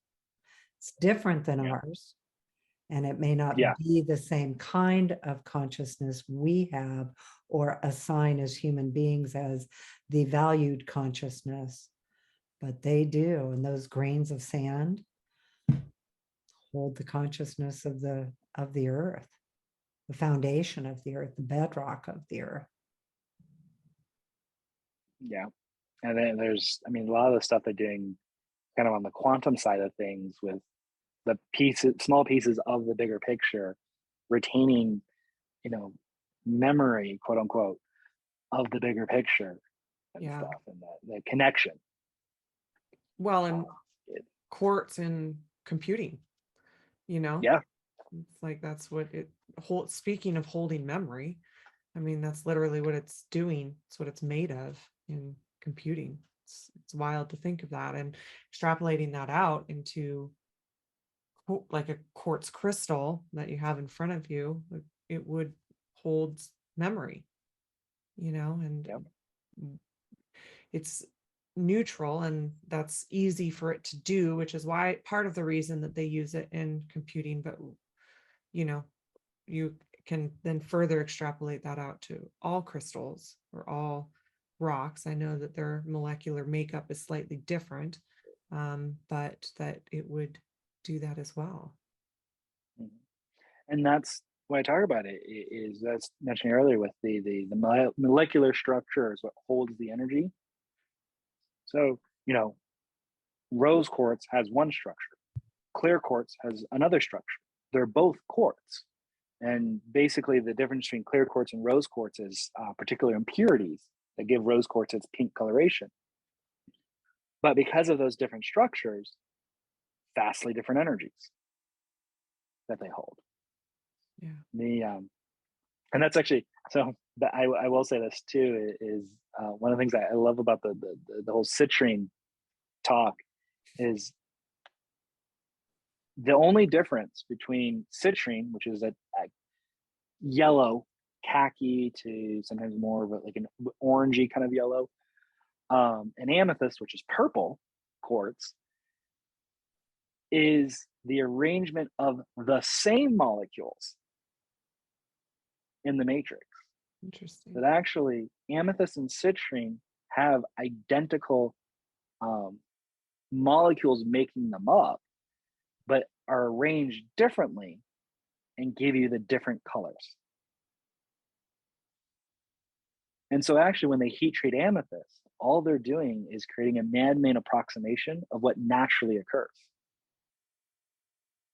It's different than Yeah. ours. And it may not Yeah. be the same kind of consciousness we have or assign as human beings as the valued consciousness, but they do. And those grains of sand hold the consciousness of the earth, the foundation of the earth, the bedrock of the earth. Yeah. And then there's, I mean, a lot of the stuff they're doing kind of on the quantum side of things, with the pieces, small pieces of the bigger picture, retaining, memory, quote unquote, of the bigger picture and Yeah. stuff, and the connection. Well, and It- quartz in computing, Yeah. it's like, that's what it holds. Speaking of holding memory, I mean, that's literally what it's doing. It's what it's made of in computing. It's wild to think of that, and extrapolating that out into like a quartz crystal that you have in front of you, it would hold memory, and Yep. it's neutral, and that's easy for it to do, which is why part of the reason that they use it in computing. But you can then further extrapolate that out to all crystals or all rocks. I know that their molecular makeup is slightly different, but that it would do that as well. And that's what I talk about. It is, that's mentioned earlier, with the molecular structure is what holds the energy. So rose quartz has one structure, clear quartz has another structure. They're both quartz, and basically the difference between clear quartz and rose quartz is particular impurities that give rose quartz its pink coloration. But because of those different structures, vastly different energies that they hold. Yeah. And that's actually, so I will say this too, is one of the things I love about the whole citrine talk is the only difference between citrine, which is a yellow, khaki to sometimes more of like an orangey kind of yellow, and amethyst, which is purple quartz, is the arrangement of the same molecules in the matrix. Interesting. That actually amethyst and citrine have identical molecules making them up, but are arranged differently and give you the different colors. And so actually when they heat treat amethyst, all they're doing is creating a man-made approximation of what naturally occurs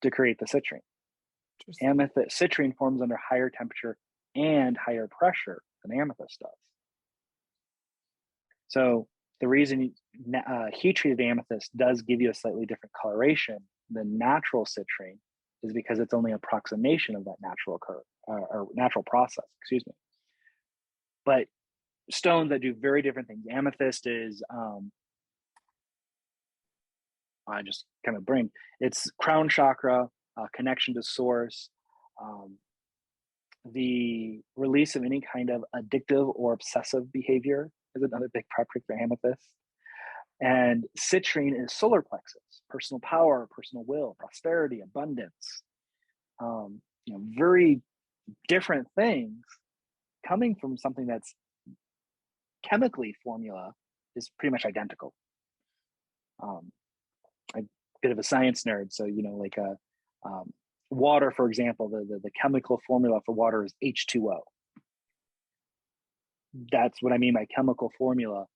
to create the citrine. Amethyst, citrine forms under higher temperature and higher pressure than amethyst does. So the reason heat treated amethyst does give you a slightly different coloration than natural citrine is because it's only approximation of that natural process, excuse me. But stones that do very different things. Amethyst is, I just kind of brain, it's crown chakra, connection to source, the release of any kind of addictive or obsessive behavior is another big property for amethyst. And citrine is solar plexus, personal power, personal will, prosperity, abundance. Very different things coming from something that's chemically formula is pretty much identical. I'm a bit of a science nerd, so like water, for example, the chemical formula for water is H2O. That's what I mean by chemical formula.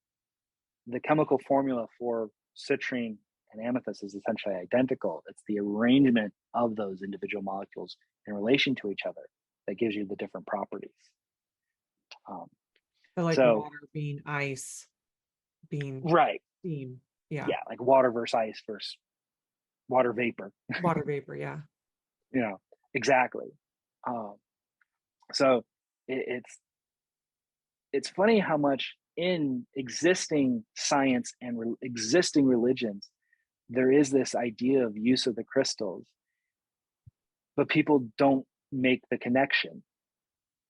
The chemical formula for citrine and amethyst is essentially identical. It's the arrangement of those individual molecules in relation to each other that gives you the different properties. So water being ice, being right, steam. Yeah, like water versus ice versus water vapor. Water vapor, yeah. Exactly. So it's funny how much in existing science and existing religions, there is this idea of use of the crystals, but people don't make the connection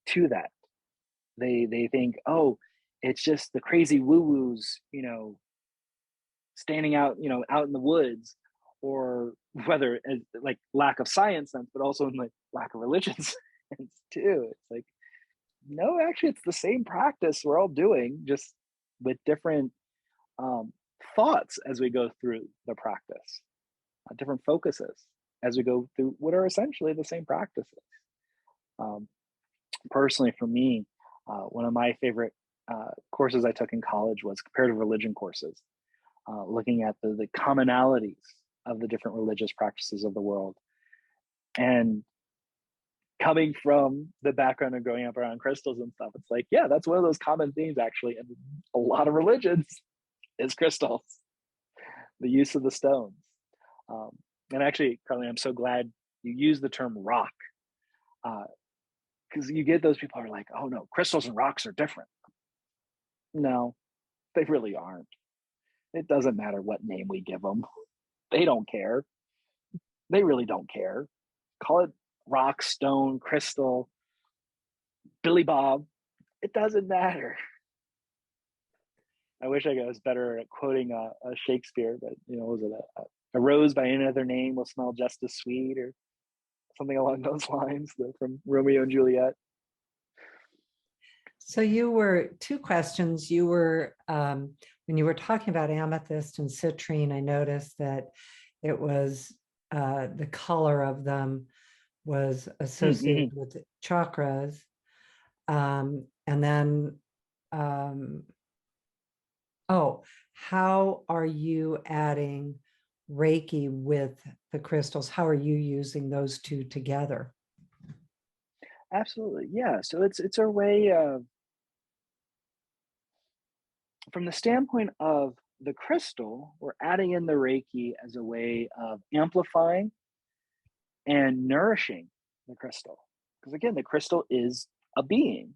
to that. They think, oh, it's just the crazy woo-woos, standing out, out in the woods, or whether as like lack of science sense, but also in like lack of religion sense too. It's like, no, actually, it's the same practice we're all doing, just with different thoughts as we go through the practice, different focuses as we go through what are essentially the same practices. Personally, for me, one of my favorite courses I took in college was comparative religion courses, looking at the commonalities of the different religious practices of the world. And coming from the background of growing up around crystals and stuff, it's like, yeah, that's one of those common themes actually in a lot of religions is crystals, the use of the stones. And actually, Carly, I'm so glad you used the term rock, because you get those people who are like, oh no, crystals and rocks are different. No, they really aren't. It doesn't matter what name we give them. They don't care. They really don't care. Call it rock, stone, crystal, Billy Bob. It doesn't matter. I wish I was better at quoting a Shakespeare, but was it a rose by any other name will smell just as sweet, or something along those lines from Romeo and Juliet. So two questions. You were, when you were talking about amethyst and citrine, I noticed that it was the color of them was associated with the chakras. And then, how are you adding Reiki with the crystals? How are you using those two together? Absolutely, yeah. So it's a way of, from the standpoint of the crystal, we're adding in the Reiki as a way of amplifying and nourishing the crystal. Because again, the crystal is a being.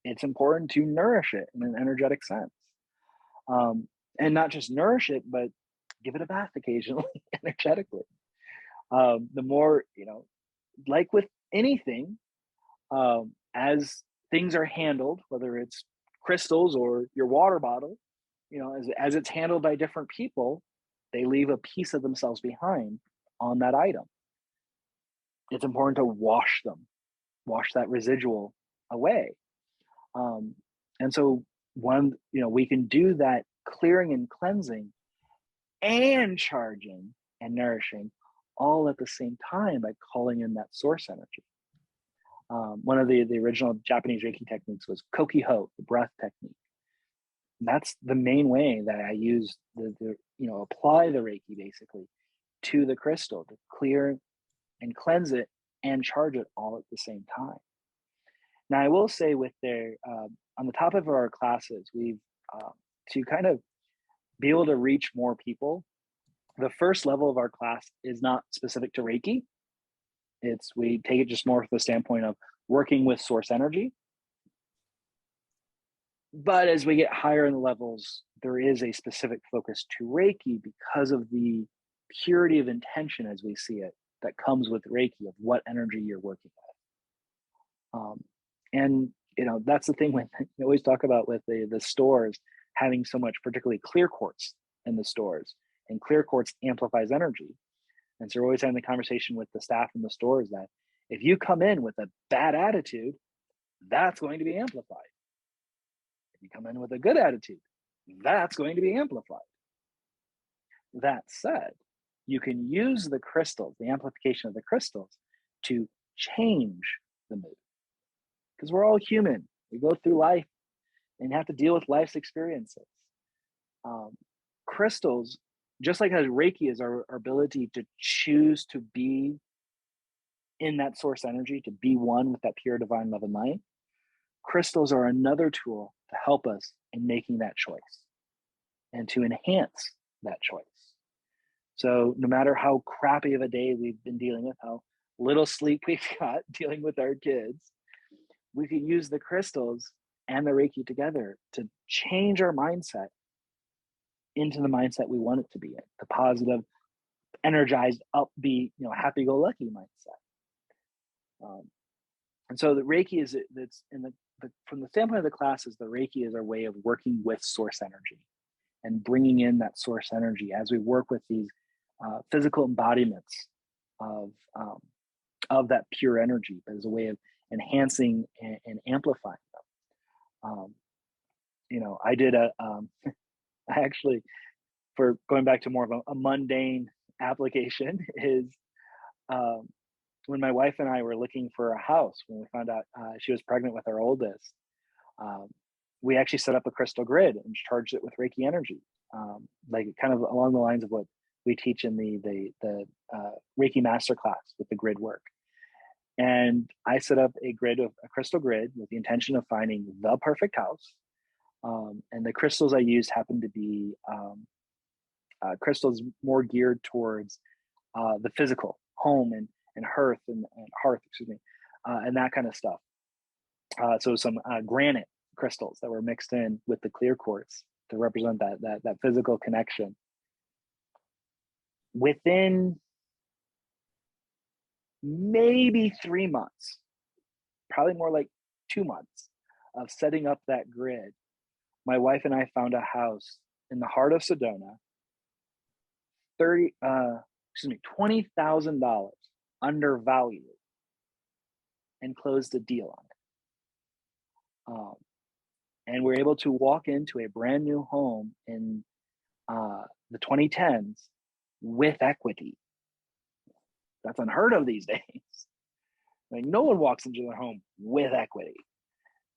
It's important to nourish it in an energetic sense. And not just nourish it, but give it a bath occasionally, energetically. The more, like with anything, as things are handled, whether it's crystals or your water bottle, as it's handled by different people, they leave a piece of themselves behind on that item. It's important to wash that residual away. And so we can do that clearing and cleansing and charging and nourishing all at the same time by calling in that source energy. One of the original Japanese Reiki techniques was koki-ho, the breath technique. And that's the main way that I use apply the Reiki basically to the crystal to clear and cleanse it and charge it all at the same time. Now, I will say with on the top of our classes, we've to kind of be able to reach more people. The first level of our class is not specific to Reiki. We take it just more from the standpoint of working with source energy. But as we get higher in the levels, there is a specific focus to Reiki because of the purity of intention as we see it that comes with Reiki of what energy you're working with. And that's the thing when you always talk about with the stores having so much, particularly clear quartz in the stores, and clear quartz amplifies energy. And so we're always having the conversation with the staff in the stores that if you come in with a bad attitude, that's going to be amplified. If you come in with a good attitude, that's going to be amplified. That said, you can use the crystals, the amplification of the crystals, to change the mood. Because we're all human. We go through life and have to deal with life's experiences. Crystals, just like as Reiki is our ability to choose to be in that source energy, to be one with that pure divine love and light, crystals are another tool to help us in making that choice and to enhance that choice. So no matter how crappy of a day we've been dealing with, how little sleep we've got dealing with our kids, we can use the crystals and the Reiki together to change our mindset into the mindset we want it to be in, the positive, energized, upbeat, happy-go-lucky mindset. And so the Reiki from the standpoint of the classes, the Reiki is our way of working with source energy and bringing in that source energy as we work with these physical embodiments of that pure energy, but as a way of enhancing and amplifying them. I did I actually, for going back to more of a mundane application, is when my wife and I were looking for a house, when we found out she was pregnant with our oldest, we actually set up a crystal grid and charged it with Reiki energy, like kind of along the lines of what we teach in the Reiki masterclass with the grid work. And I set up a crystal grid with the intention of finding the perfect house. And the crystals I used happened to be crystals more geared towards the physical home and hearth and that kind of stuff. So some granite crystals that were mixed in with the clear quartz to represent that physical connection. Within maybe 3 months, probably more like 2 months of setting up that grid, my wife and I found a house in the heart of Sedona, $20,000 undervalued, and closed a deal on it. And we're able to walk into a brand new home in the 2010s with equity. That's unheard of these days. Like, no one walks into their home with equity.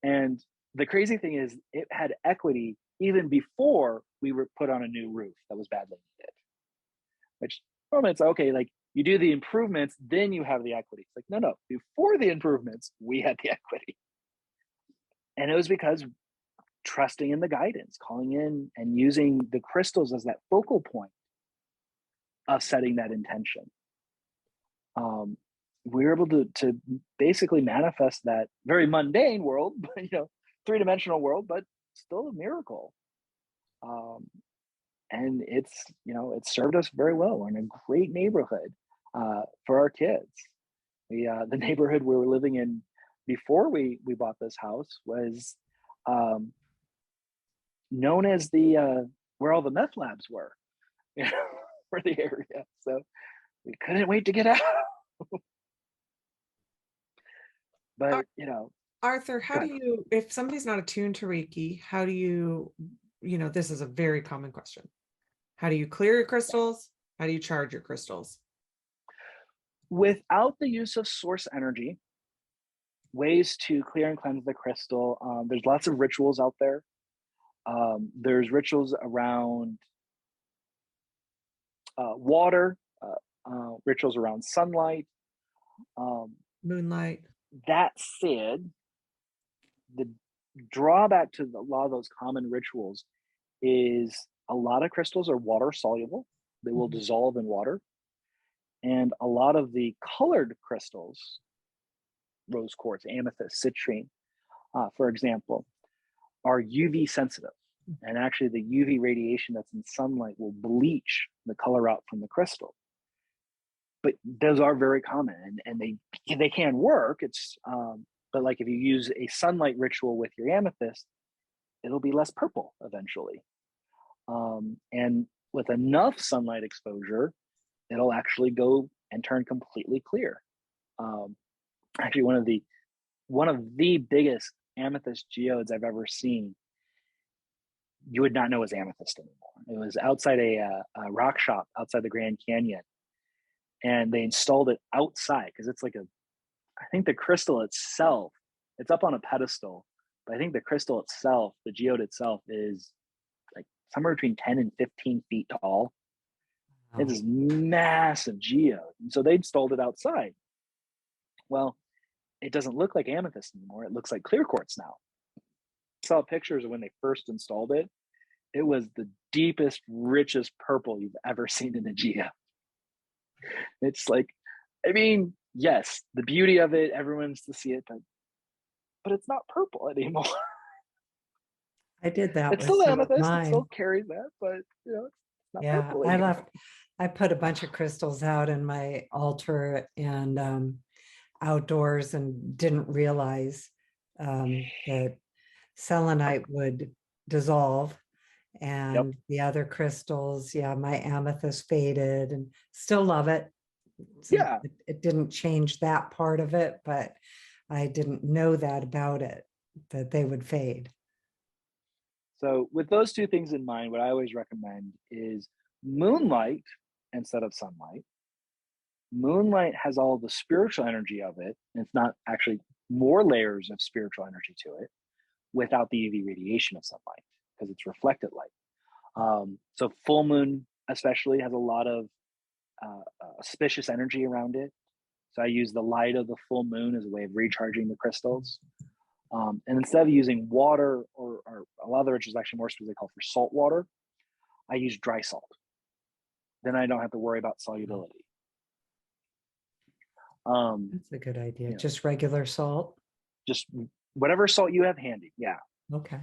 And the crazy thing is, it had equity even before we were put on a new roof that was badly needed. Which, it's okay, like you do the improvements, then you have the equity. It's like, no, before the improvements, we had the equity. And it was because trusting in the guidance, calling in and using the crystals as that focal point of setting that intention. We were able to basically manifest that very mundane world, but 3-dimensional world, but still a miracle. and it's, it's served us very well. We're in a great neighborhood for our kids. The neighborhood we were living in before we bought this house was known as the where all the meth labs were, for the area. So we couldn't wait to get out. But Arthur, how Go do you, if somebody's not attuned to Reiki, how do you, this is a very common question. How do you clear your crystals? How do you charge your crystals? Without the use of source energy, ways to clear and cleanse the crystal, there's lots of rituals out there. There's rituals around water, rituals around sunlight. Moonlight. That said, the drawback to a lot of those common rituals is a lot of crystals are water soluble. They will dissolve in water. And a lot of the colored crystals, rose quartz, amethyst, citrine, for example, are UV sensitive. And actually the UV radiation that's in sunlight will bleach the color out from the crystal. But those are very common, and they can work. It's but like if you use a sunlight ritual with your amethyst, it'll be less purple eventually. And with enough sunlight exposure, it'll actually go and turn completely clear. Actually, one of the biggest amethyst geodes I've ever seen, you would not know was amethyst anymore. It was outside a rock shop outside the Grand Canyon, and they installed it outside because it's like I think the crystal itself, it's up on a pedestal, but I think the crystal itself, the geode itself, is like somewhere between 10 and 15 feet tall. It's this massive geode. And so they installed it outside. Well, it doesn't look like amethyst anymore. It looks like clear quartz now. I saw pictures of when they first installed it. It was the deepest, richest purple you've ever seen in a geode. It's like, I mean, yes, the beauty of it, everyone's to see it, but it's not purple anymore. I did that It's with still some of amethyst, it still mine. carries that, but it's not Yeah, purple anymore. I put a bunch of crystals out in my altar and outdoors and didn't realize that selenite would dissolve, and the other crystals, yeah, my amethyst faded and still love it. So Yeah. it didn't change that part of it, but I didn't know that about it, that they would fade. So with those two things in mind, what I always recommend is moonlight instead of sunlight. Moonlight has all the spiritual energy of it, and it's not actually more layers of spiritual energy to it without the UV radiation of sunlight because it's reflected light. So full moon especially has a lot of auspicious energy around it. So I use the light of the full moon as a way of recharging the crystals. And instead of using water or a lot of the rituals actually more specifically called for salt water, I use dry salt. Then I don't have to worry about solubility. That's a good idea. Just regular salt. Just whatever salt you have handy. Yeah. Okay.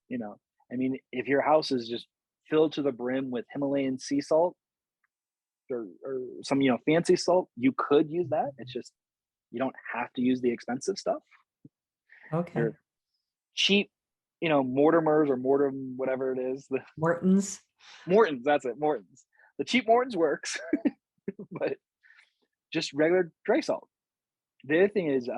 I mean, if your house is just filled to the brim with Himalayan sea salt or some, fancy salt, you could use that. It's just, you don't have to use the expensive stuff. Okay. Your cheap, Mortimers or Mortem, whatever it is. Morton's. Morton's, that's it, Morton's. The cheap Morton's works, but just regular dry salt. The other thing is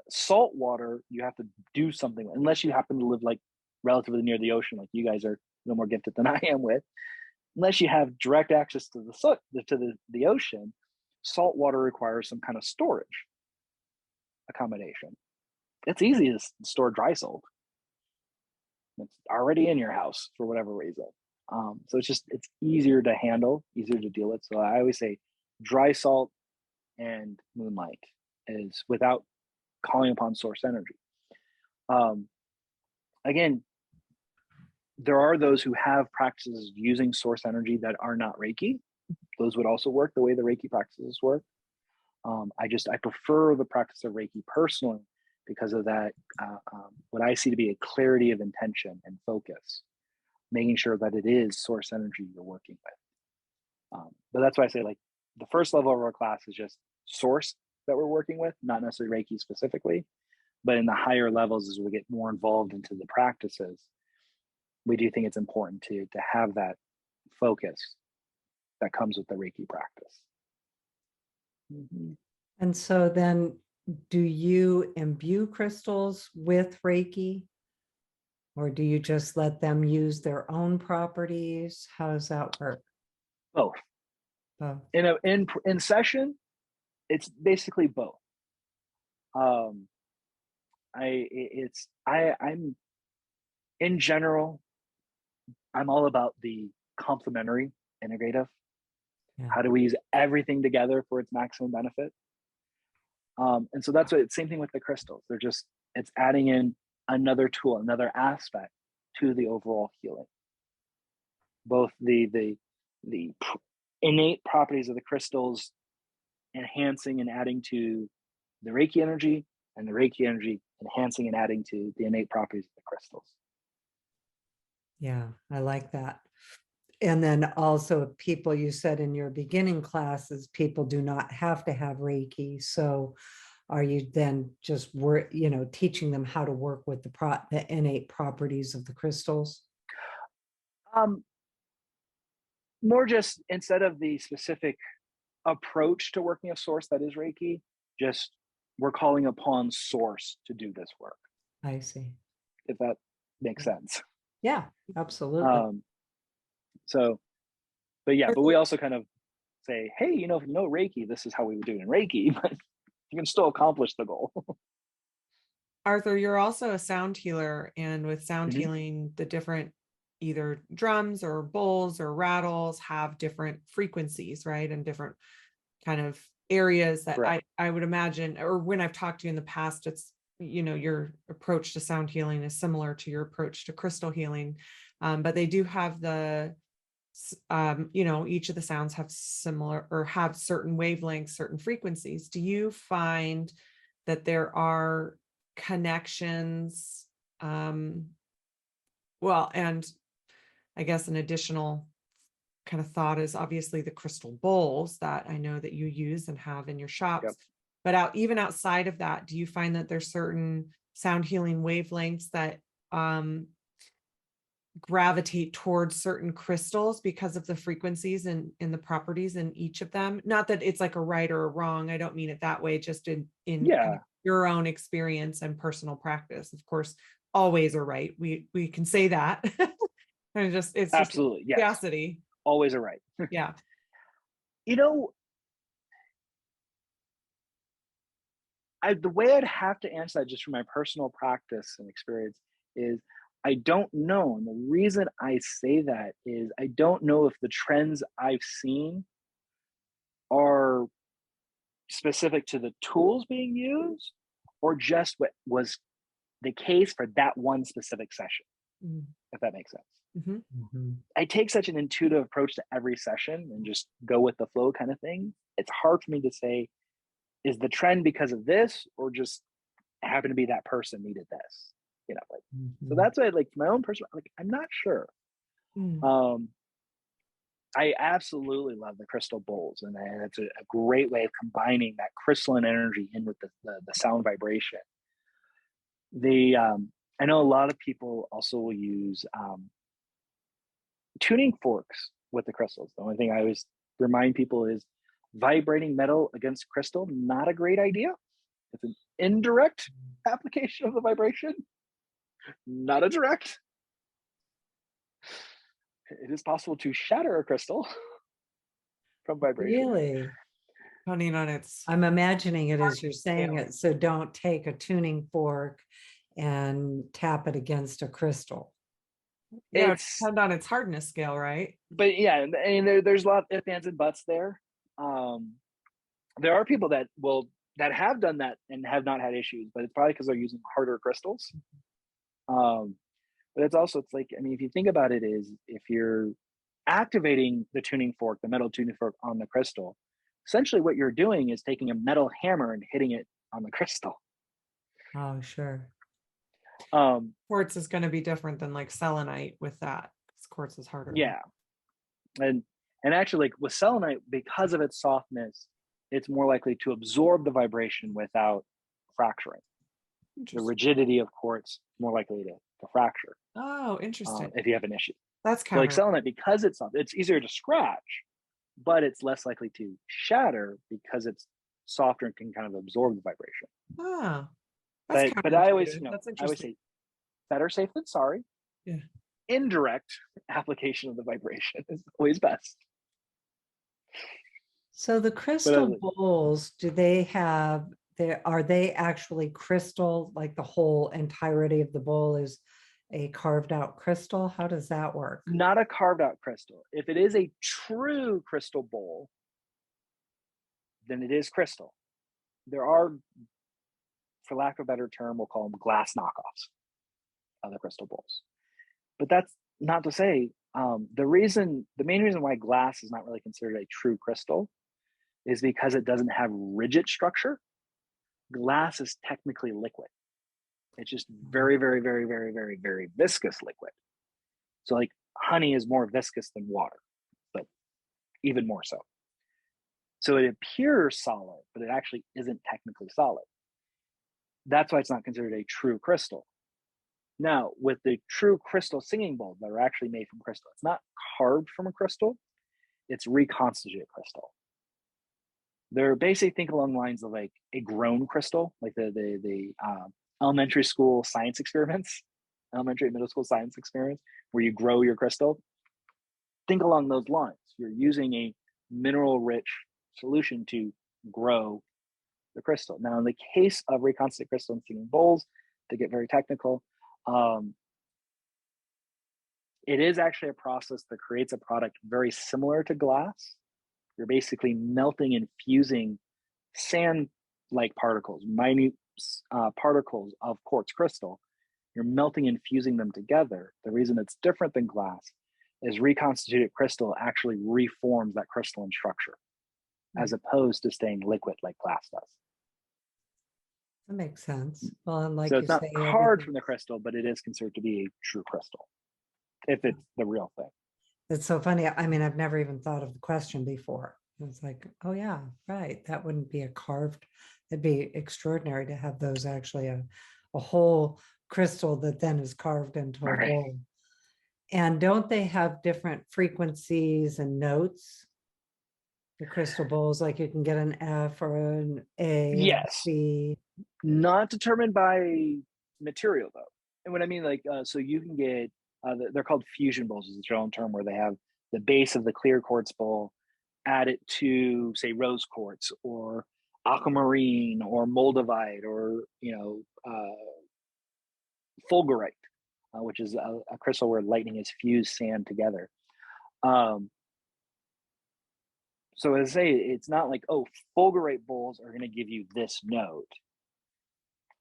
salt water, you have to do something with, unless you happen to live like relatively near the ocean, like you guys are no more gifted than I am with. Unless you have direct access to the ocean, salt water requires some kind of storage accommodation. It's easy to store dry salt. It's already in your house for whatever reason. So it's easier to handle, easier to deal with. So I always say dry salt and moonlight is without calling upon source energy. Again, there are those who have practices using source energy that are not Reiki. Those would also work the way the Reiki practices work. I prefer the practice of Reiki personally because of that, what I see to be a clarity of intention and focus. making sure that it is source energy you're working with. But that's why I say, like, the first level of our class is just source that we're working with, not necessarily Reiki specifically. But in the higher levels, as we get more involved into the practices, we do think it's important to have that focus that comes with the Reiki practice. Mm-hmm. And so then, do you imbue crystals with Reiki? Or do you just let them use their own properties? How does that work? Both. Both. In session, it's basically both. I'm in general, I'm all about the complementary integrative. Yeah. How do we use everything together for its maximum benefit? And so that's what it's same thing with the crystals. It's adding in another tool, another aspect to the overall healing. Both the innate properties of the crystals enhancing and adding to the Reiki energy, and the Reiki energy enhancing and adding to the innate properties of the crystals. Yeah, I like that. And then also people, you said in your beginning classes, people do not have to have Reiki. So are you then just teaching them how to work with the innate properties of the crystals? More just, instead of the specific approach to working a source that is Reiki, just we're calling upon source to do this work. I see. If that makes sense. Yeah, absolutely. But we also kind of say, hey, if you know Reiki, this is how we would do it in Reiki, but you can still accomplish the goal. Arthur, you're also a sound healer, and with sound healing, the different either drums or bowls or rattles have different frequencies, right? And different kind of areas that I would imagine, or when I've talked to you in the past, it's, your approach to sound healing is similar to your approach to crystal healing. But they do have each of the sounds have similar or have certain wavelengths, certain frequencies. Do you find that there are connections? And I guess an additional kind of thought is obviously the crystal bowls that I know that you use and have in your shops. Yep. But even outside of that, do you find that there's certain sound healing wavelengths that gravitate towards certain crystals because of the frequencies and the properties in each of them? Not that it's like a right or a wrong. I don't mean it that way, just in kind of your own experience and personal practice. Of course, always are right. We can say that. And it's absolutely just curiosity. Yes. Always are right. Yeah. The way I'd have to answer that, just from my personal practice and experience, is I don't know. And the reason I say that is I don't know if the trends I've seen are specific to the tools being used or just what was the case for that one specific session, if that makes sense. I take such an intuitive approach to every session and just go with the flow kind of thing. It's hard for me to say, is the trend because of this, or just happened to be that person needed this, so that's why, like, my own personal, I'm not sure. I absolutely love the crystal bowls, and it's a great way of combining that crystalline energy in with the sound vibration. I know a lot of people also will use tuning forks with the crystals. The only thing I always remind people is vibrating metal against crystal, not a great idea. It's an indirect application of the vibration, not a direct. It is possible to shatter a crystal from vibration. Really? Depending on its. I'm imagining it as you're saying it. So don't take a tuning fork and tap it against a crystal. Yeah, it depends on its hardness scale, right? But yeah, and there's a lot of ifs, ands, and buts there. There are people that have done that and have not had issues, but it's probably because they're using harder crystals. But it's like, if you think about it, is if you're activating the tuning fork, the metal tuning fork on the crystal, essentially what you're doing is taking a metal hammer and hitting it on the crystal. Oh, sure. Quartz is going to be different than like selenite with that. quartz is harder. Yeah. And actually, like with selenite, because of its softness, it's more likely to absorb the vibration without fracturing. The Interesting. rigidity of quartz more likely to fracture Oh, interesting. if you have an issue. That's So like counter. selenite, because it's soft, it's easier to scratch, but it's less likely to shatter because it's softer and can kind of absorb the vibration. Ah, that's But I always, counterintuitive. That's I always interesting. say better safe than sorry. Yeah. Indirect application of the vibration is always best. So the crystal bowls, do they have, are they actually crystal, like the whole entirety of the bowl is a carved out crystal? How does that work? Not a carved out crystal. If it is a true crystal bowl, then it is crystal. There are, for lack of a better term, we'll call them glass knockoffs of the crystal bowls. But that's not to say, the main reason why glass is not really considered a true crystal is because it doesn't have rigid structure. Glass is technically liquid. It's just very, very, very, very, very, very viscous liquid. So like honey is more viscous than water, but even more so. So it appears solid, but it actually isn't technically solid. That's why it's not considered a true crystal. Now, with the true crystal singing bowls that are actually made from crystal, it's not carved from a crystal, it's reconstituted crystal. They're basically, think along the lines of like a grown crystal, like the elementary school science experiments, elementary and middle school science experiments, where you grow your crystal. Think along those lines. You're using a mineral-rich solution to grow the crystal. Now, in the case of reconstituted crystal and singing bowls, to get very technical, it is actually a process that creates a product very similar to glass. You're basically melting and fusing sand-like particles, minute particles of quartz crystal. You're melting and fusing them together. The reason it's different than glass is reconstituted crystal actually reforms that crystalline structure, as opposed to staying liquid like glass does. That makes sense. Well, and like So you it's not say, carved from the crystal, but it is considered to be a true crystal, if it's the real thing. it's so funny. I mean, I've never even thought of the question before. It's like, oh yeah, right. That wouldn't be a carved. It'd be extraordinary to have those actually a whole crystal that then is carved into a Right. bowl. And don't they have different frequencies and notes? The crystal bowls, like you can get an F or an A, Yes. C. Not determined by material though. And what I mean, like, so you can get, they're called fusion bowls is the general term, where they have the base of the clear quartz bowl added to, say, rose quartz or aquamarine or moldavite or, fulgurite, which is a crystal where lightning has fused sand together. So as I say, it's not like, oh, fulgurite bowls are going to give you this note.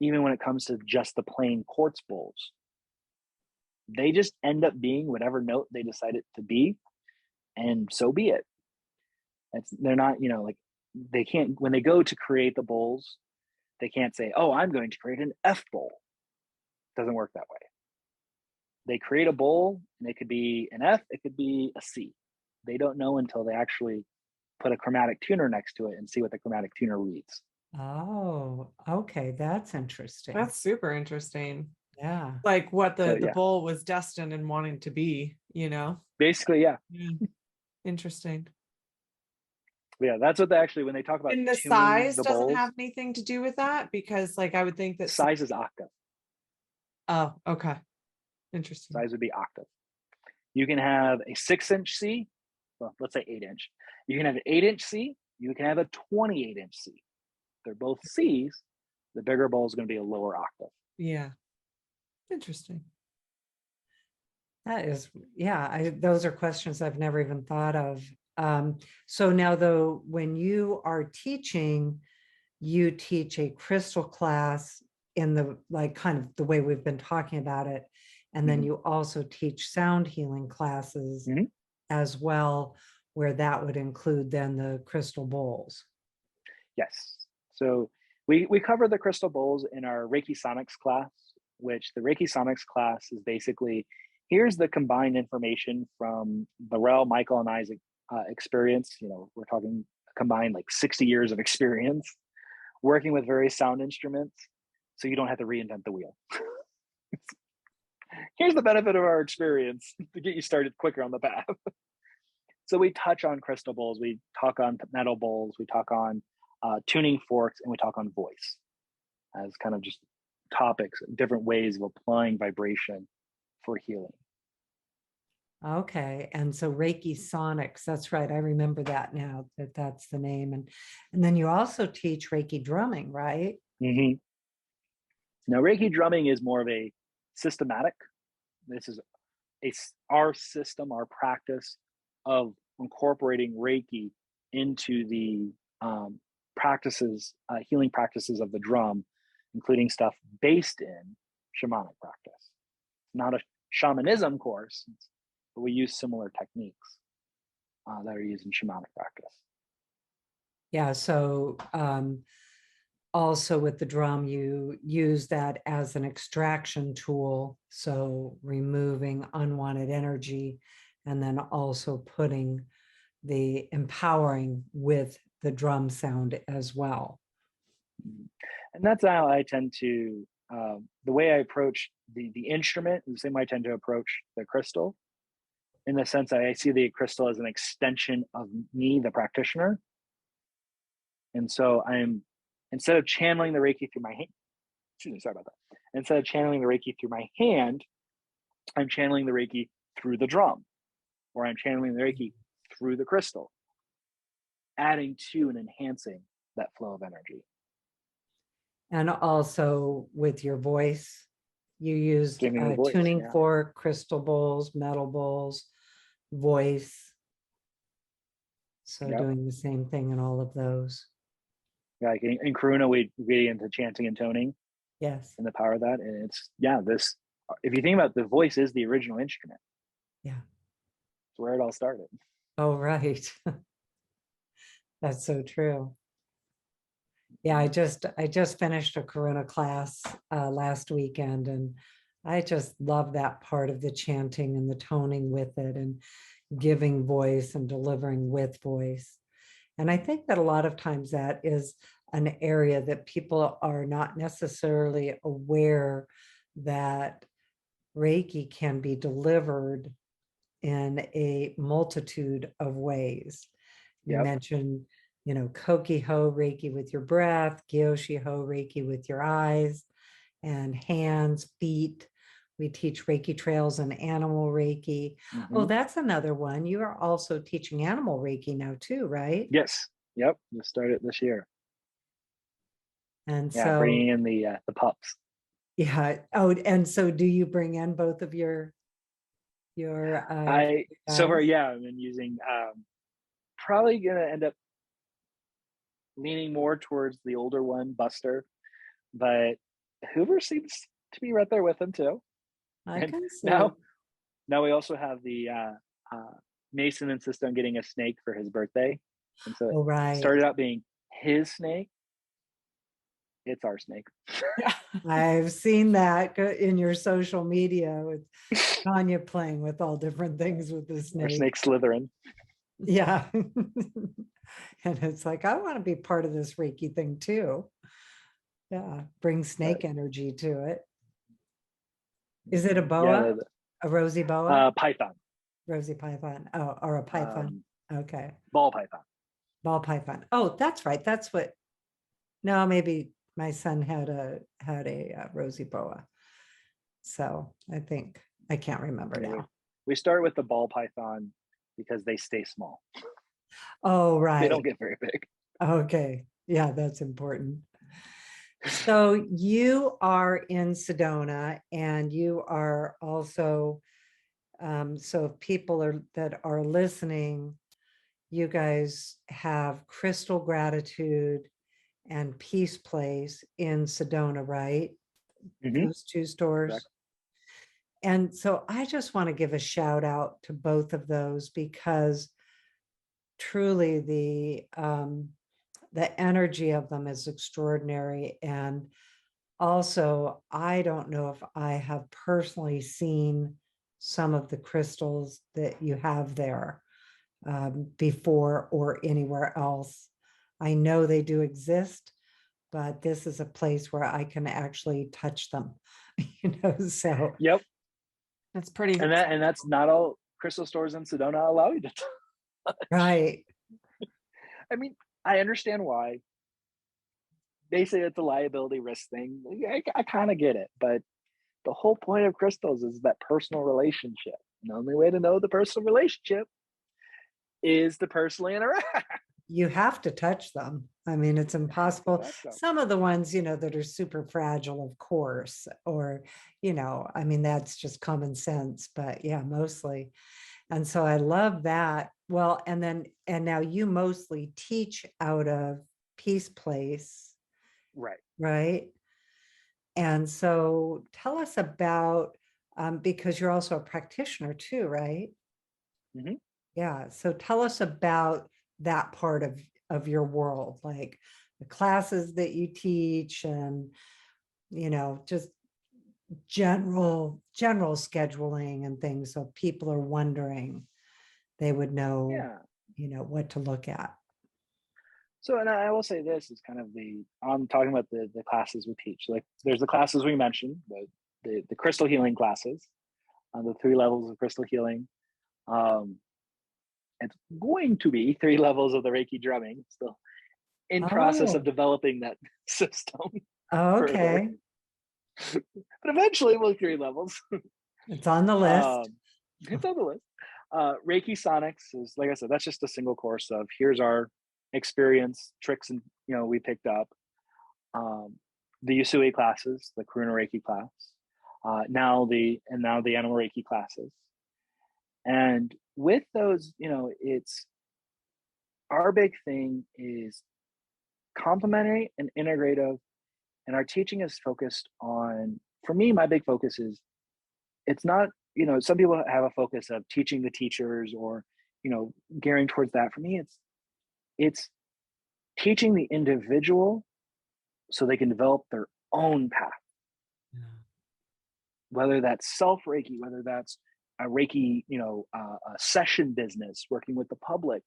Even when it comes to just the plain quartz bowls, they just end up being whatever note they decide it to be, and so be it. They're not, like, they can't, when they go to create the bowls, they can't say, oh, I'm going to create an F bowl. It doesn't work that way. They create a bowl, and it could be an F, it could be a C. They don't know until they actually put a chromatic tuner next to it and see what the chromatic tuner reads. Oh, okay. That's interesting. That's super interesting. Yeah. Like what the yeah. bowl was destined and wanting to be, Basically, yeah. Interesting. Yeah, that's what they actually, when they talk about And the tuning size the doesn't bowls, have anything to do with that, because like I would think that size is octave. Oh, okay. Interesting. Size would be octave. You can have a 6-inch C, well, let's say 8-inch. You can have an 8-inch C, you can have a 28-inch C. They're both C's. The bigger bowl is going to be a lower octave. Yeah. Interesting. That is, yeah, those are questions I've never even thought of. So now though, when you are teaching, you teach a crystal class in the, like, kind of the way we've been talking about it. And then you also teach sound healing classes as well, where that would include then the crystal bowls. Yes. So we cover the crystal bowls in our ReikiSonics class, which the ReikiSonics class is basically here's the combined information from Burrell, Michael, and I's experience. You know, we're talking combined like 60 years of experience working with various sound instruments, so you don't have to reinvent the wheel. Here's the benefit of our experience to get you started quicker on the path. So we touch on crystal bowls, we talk on metal bowls, we talk on tuning forks, and we talk on voice as kind of just topics, different ways of applying vibration for healing. Okay. And so ReikiSonics, that's right. I remember that now, that's the name. And then you also teach Reiki drumming, right? Mm-hmm. Now, Reiki drumming is more of a systematic. This is our system, our practice of incorporating Reiki into the practices, healing practices of the drum, including stuff based in shamanic practice. Not a shamanism course, but we use similar techniques that are used in shamanic practice. Yeah. So also with the drum, you use that as an extraction tool. So removing unwanted energy, and then also putting the empowering with the drum sound as well. And that's how I tend to, the way I approach the instrument is the same way I tend to approach the crystal, in the sense that I see the crystal as an extension of me, the practitioner. And so instead of channeling the Reiki through my hand, sorry about that. Instead of channeling the Reiki through my hand, I'm channeling the Reiki through the drum, or I'm channeling the Reiki through the crystal, adding to and enhancing that flow of energy. And also with your voice, you used Voice, tuning yeah. fork, crystal bowls, metal bowls, voice. So Yep. doing the same thing in all of those. Yeah, like in Karuna, we get into chanting and toning. Yes. And the power of that. And it's, yeah, this, if you think about it, the voice is the original instrument. Yeah. It's where it all started. Oh, right. That's so true. Yeah, I just finished a Karuna class last weekend, and I just love that part of the chanting and the toning with it, and giving voice and delivering with voice. And I think that a lot of times that is an area that people are not necessarily aware that Reiki can be delivered in a multitude of ways. You Yep. mentioned, Koki Ho Reiki with your breath, Gyoshi Ho Reiki with your eyes and hands, feet. We teach Reiki trails and animal Reiki. Mm-hmm. Oh, that's another one. You are also teaching animal Reiki now too, right? Yes. Yep. Just started this year. And yeah, so bringing in the pups. Yeah. Oh, and so do you bring in both of your So far, guys? yeah, I've been using probably gonna end up leaning more towards the older one, Buster, but Hoover seems to be right there with him too. I And can see. now we also have the Mason insisted on getting a snake for his birthday, and so Oh, it right. started out being his snake. It's our snake. I've seen that in your social media with Tanya playing with all different things with the snake. Our snake Slytherin. Yeah. And it's like, I want to be part of this Reiki thing too. Yeah. Bring snake energy to it. Is it a boa? A rosy boa? Python. Rosy python. Oh, or a python. Okay. Ball python. Ball python. Oh, that's right. That's what. No, maybe my son had a rosy boa. So I think I can't remember now. We start with the ball python because they stay small. Oh, right. They don't get very big. Okay. Yeah, that's important. So you are in Sedona, and you are also, so if people that are listening, you guys have Crystal Gratitude and Peace Place in Sedona, right? Mm-hmm. Those two stores. Correct. And so I just want to give a shout out to both of those, because truly the energy of them is extraordinary. And also, I don't know if I have personally seen some of the crystals that you have there before or anywhere else. I know they do exist, but this is a place where I can actually touch them, so. Yep. That's pretty. And that's not all crystal stores in Sedona allow you to touch. Right. I mean, I understand why. They say it's a liability risk thing. I kind of get it, but the whole point of crystals is that personal relationship. And the only way to know the personal relationship is to personally interact. You have to touch them. I mean, it's impossible. Touch them. Some of the ones, that are super fragile, of course, or, I mean, that's just common sense, but yeah, mostly. And so I love that. Well, and now you mostly teach out of Peace Place, Right. right? And so tell us about, because you're also a practitioner too, right? Mhm. Yeah. So tell us about that part of your world, like the classes that you teach and, just general scheduling and things. So people are wondering, they would know, Yeah. What to look at. So, and I will say this is kind of I'm talking about the classes we teach. Like there's the classes we mentioned, the crystal healing classes, the 3 levels of crystal healing. It's going to be 3 levels of the Reiki drumming, still in process of Oh, developing that system okay. further. But eventually we'll 3 levels. It's on the list. It's on the list. ReikiSonics is, like I said, that's just a single course of here's our experience, tricks, and we picked up. The Usui classes, the Karuna Reiki class, now the Animal Reiki classes, and with those, it's our big thing is complementary and integrative, and our teaching is focused on. For me, my big focus is it's not. Some people have a focus of teaching the teachers or gearing towards that. For me, it's teaching the individual so they can develop their own path. Yeah. Whether that's self Reiki, whether that's a Reiki, a session business, working with the public,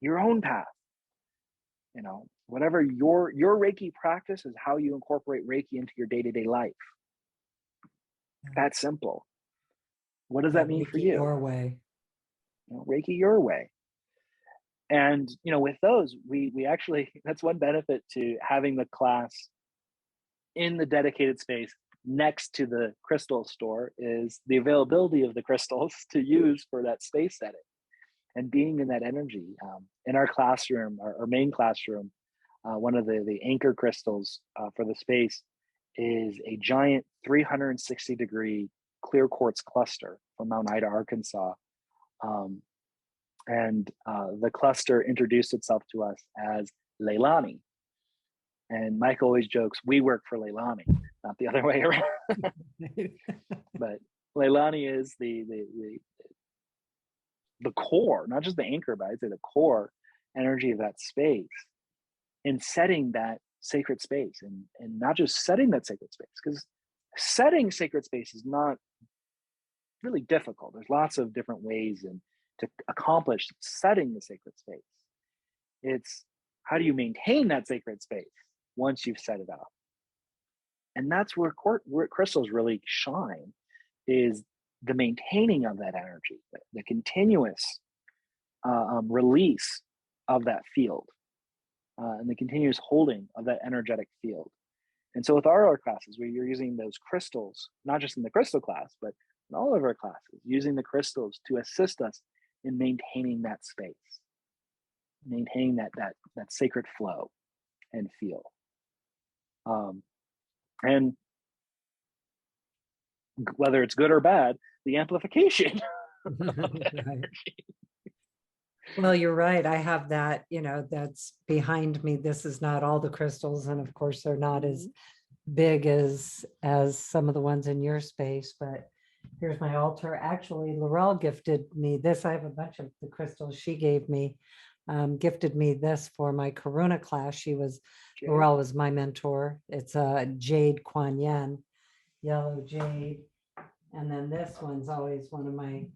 your own path. Whatever your Reiki practice is, how you incorporate Reiki into your day-to-day life. Yeah. That's simple. What does that mean for you? Your way. Reiki your way. And with those, we actually, that's one benefit to having the class in the dedicated space next to the crystal store is the availability of the crystals to use for that space setting and being in that energy. In our classroom, our main classroom, one of the anchor crystals for the space is a giant 360-degree clear quartz cluster from Mount Ida, Arkansas. And the cluster introduced itself to us as Leilani. And Mike always jokes, we work for Leilani, not the other way around. But Leilani is the core, not just the anchor, but I'd say the core energy of that space in setting that sacred space, and not just setting that sacred space, because setting sacred space is not really difficult. There's lots of different ways to accomplish setting the sacred space. It's how do you maintain that sacred space once you've set it up? And that's where crystals really shine, is the maintaining of that energy, the continuous release of that field, and the continuous holding of that energetic field. And so with our classes, where you're using those crystals, not just in the crystal class, but in all of our classes, using the crystals to assist us in maintaining that space, maintaining that sacred flow and feel. And whether it's good or bad, the amplification of that energy. Well, you're right. I have that, that's behind me. This is not all the crystals. And of course, they're not as big as some of the ones in your space, but here's my altar. Actually, Laurel gifted me this. I have a bunch of the crystals she gave me, gifted me this for my Karuna class. Laurel was my mentor. It's a Jade Kuan Yin, yellow jade. And then this one's always one of my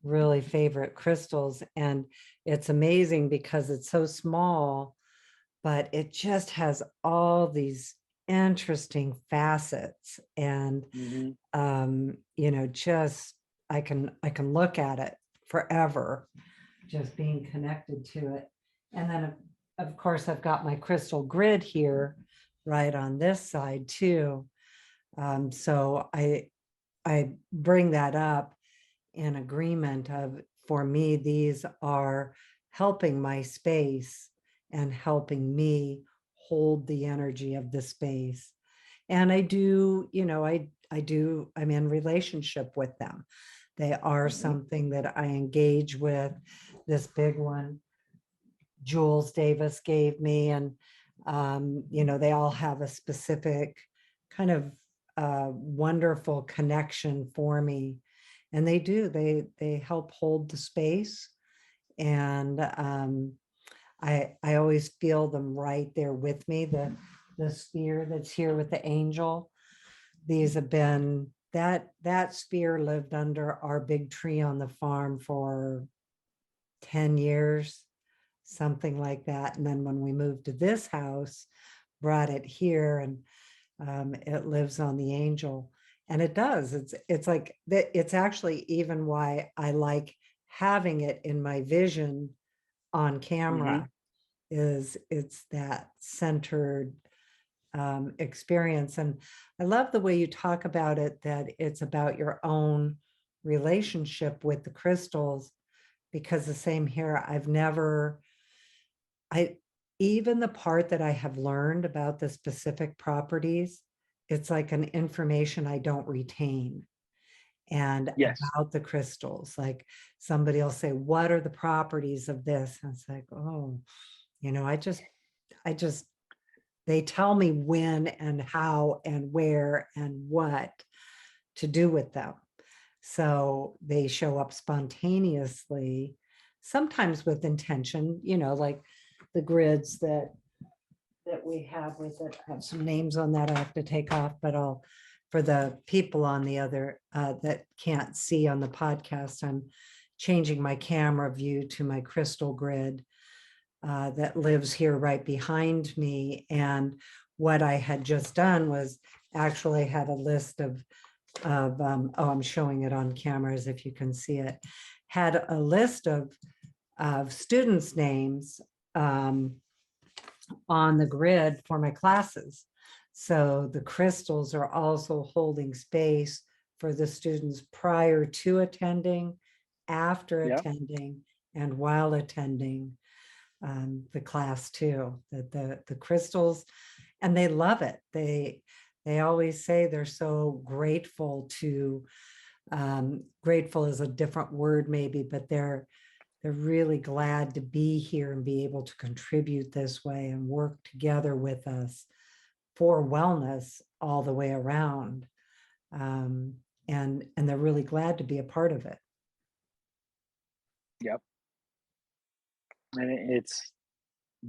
really favorite crystals. And it's amazing because it's so small, but it just has all these interesting facets. And just I can look at it forever, just being connected to it. And then of course I've got my crystal grid here right on this side too. So I bring that up in agreement of, for me, these are helping my space and helping me hold the energy of the space. And I do, I'm in relationship with them. They are something that I engage with. This big one, Jules Davis gave me, and they all have a specific kind of wonderful connection for me, and they help hold the space, and I always feel them right there with me. The sphere that's here with the angel, these have been that sphere lived under our big tree on the farm for 10 years, something like that. And then when we moved to this house, brought it here, and it lives on the angel. And it does. It's like it's actually even why I like having it in my vision on camera, is it's that centered experience. And I love the way you talk about it, that it's about your own relationship with the crystals, because the same here, even the part that I have learned about the specific properties, it's like an information I don't retain. And about the crystals, like somebody will say, what are the properties of this? And it's like, oh, I just, they tell me when and how and where and what to do with them. So they show up spontaneously, sometimes with intention, like the grids that we have with it. I have some names on that I have to take off, but for the people on the other that can't see on the podcast, I'm changing my camera view to my crystal grid that lives here right behind me. And what I had just done was actually had a list of I'm showing it on cameras if you can see it, had a list of students' names on the grid for my classes. So the crystals are also holding space for the students prior to attending, after attending, and while attending the class too. The crystals, and they love it. They always say they're so grateful to, grateful is a different word maybe, but they're really glad to be here and be able to contribute this way and work together with us for wellness all the way around. And they're really glad to be a part of it. Yep. And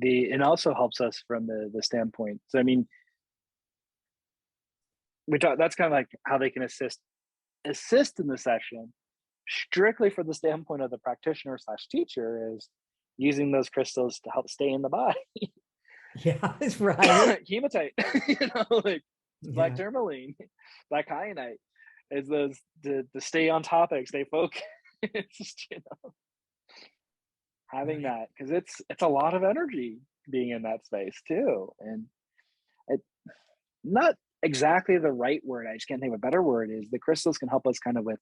it also helps us from the standpoint. So, I mean, that's kind of like how they can assist in the session, strictly for the standpoint of the practitioner / teacher, is using those crystals to help stay in the body. Yeah, that's right. Hematite, like black tourmaline, black kyanite, is those to stay on topic, stay focused. Having that, because it's a lot of energy being in that space too, and it not exactly the right word. I just can't think of a better word. Is the crystals can help us kind of with,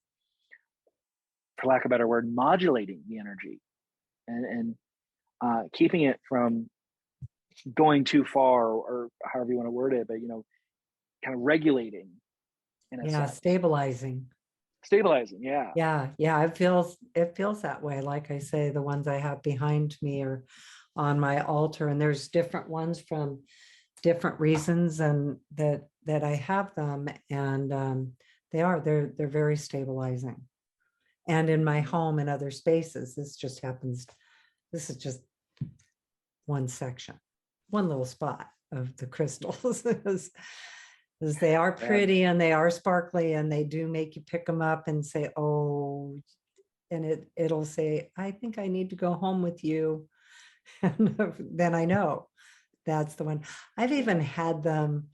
for lack of a better word, modulating the energy and keeping it from going too far, or however you want to word it, but kind of regulating in a sense. Stabilizing. Yeah. It feels that way. Like I say, the ones I have behind me are on my altar, and there's different ones from different reasons, and that I have them, and they're very stabilizing. And in my home and other spaces, this is just one section, one little spot of the crystals. because they are Yeah. pretty and they are sparkly and they do make you pick them up and say, oh, and it'll say, I think I need to go home with you. And then I know that's the one. I've even had them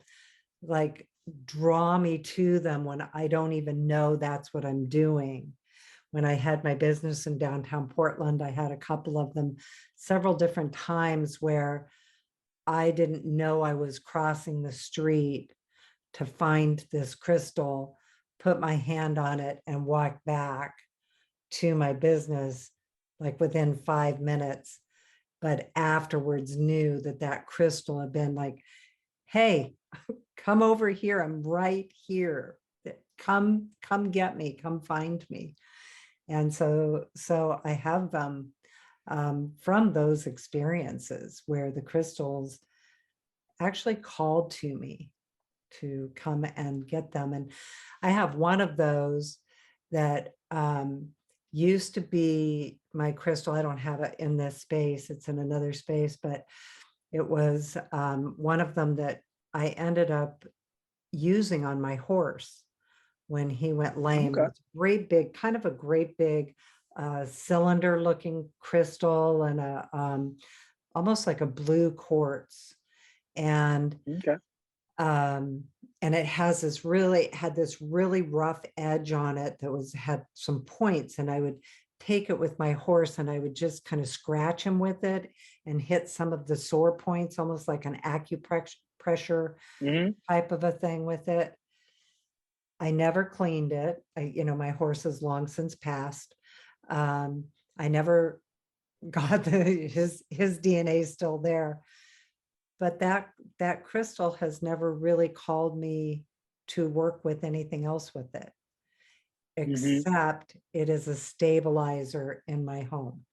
like draw me to them when I don't even know that's what I'm doing. When I had my business in downtown Portland, I had a couple of them several different times where I didn't know I was crossing the street to find this crystal, put my hand on it and walk back to my business like within 5 minutes, but afterwards knew that that crystal had been like, hey, come over here, I'm right here, come get me, come find me. And so I have them from those experiences where the crystals actually called to me to come and get them. And I have one of those that used to be my crystal. I don't have it in this space, it's in another space, but it was one of them that I ended up using on my horse when he went lame. Okay. It's great big, kind of a great big cylinder looking crystal, and almost like a blue quartz. And Okay. and it has this really rough edge on it that had some points, and I would take it with my horse and I would just kind of scratch him with it and hit some of the sore points, almost like an acupressure Mm-hmm. type of a thing with it. I never cleaned it. My horse has long since passed. I never got his DNA is still there, but that crystal has never really called me to work with anything else with it, Mm-hmm. except it is a stabilizer in my home.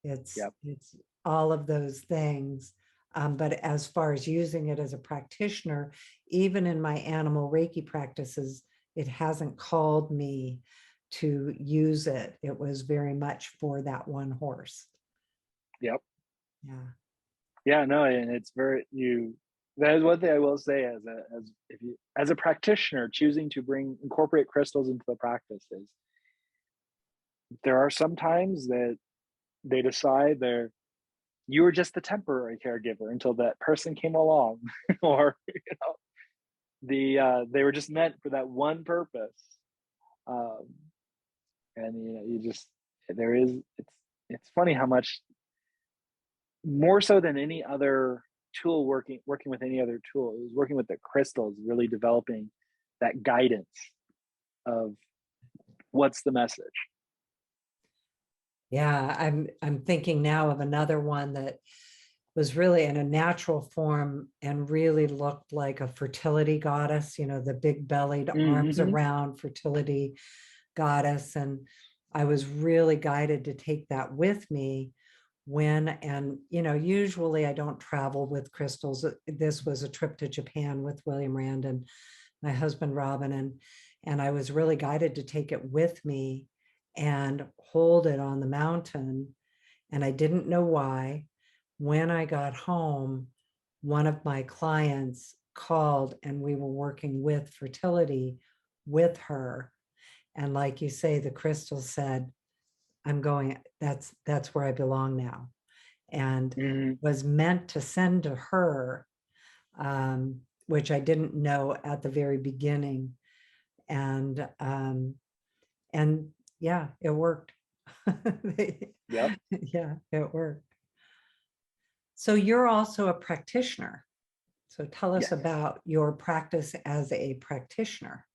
It's Yep. all of those things. But as far as using it as a practitioner, even in my animal Reiki practices, it hasn't called me to use it. It was very much for that one horse. Yep. Yeah. Yeah, no, and it's that is one thing I will say as a practitioner choosing to incorporate crystals into the practice is there are some times that they decide you were just the temporary caregiver until that person came along, or they were just meant for that one purpose. And you just it's funny how much more so than any other tool, working with any other tool, it was working with the crystals, really developing that guidance of what's the message. Yeah, I'm thinking now of another one that was really in a natural form and really looked like a fertility goddess, the big bellied arms Mm-hmm. around fertility goddess. And I was really guided to take that with me usually I don't travel with crystals. This was a trip to Japan with William Rand and my husband, Robyn, and I was really guided to take it with me and hold it on the mountain. And I didn't know why. When I got home, one of my clients called and we were working with fertility with her. And like you say, the crystal said, that's where I belong now. And Mm-hmm. was meant to send to her, which I didn't know at the very beginning. And yeah, it worked. Yep. Yeah, it worked. So you're also a practitioner. So tell us Yes. about your practice as a practitioner.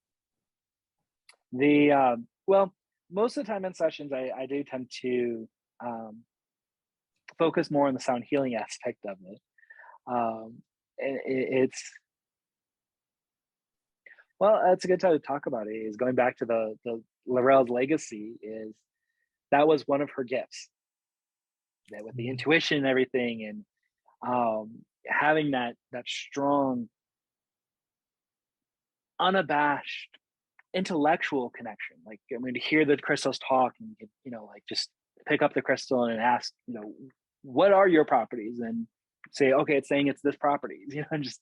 Well, most of the time in sessions, I do tend to focus more on the sound healing aspect of it. It's Well, that's a good time to talk about it. Is going back to the Laurel's legacy, is that was one of her gifts. That with the intuition and everything, and having that strong, unabashed intellectual connection. Like, I mean, to hear the crystals talk, and like just pick up the crystal and ask, what are your properties, and say, okay, it's saying it's this property, and just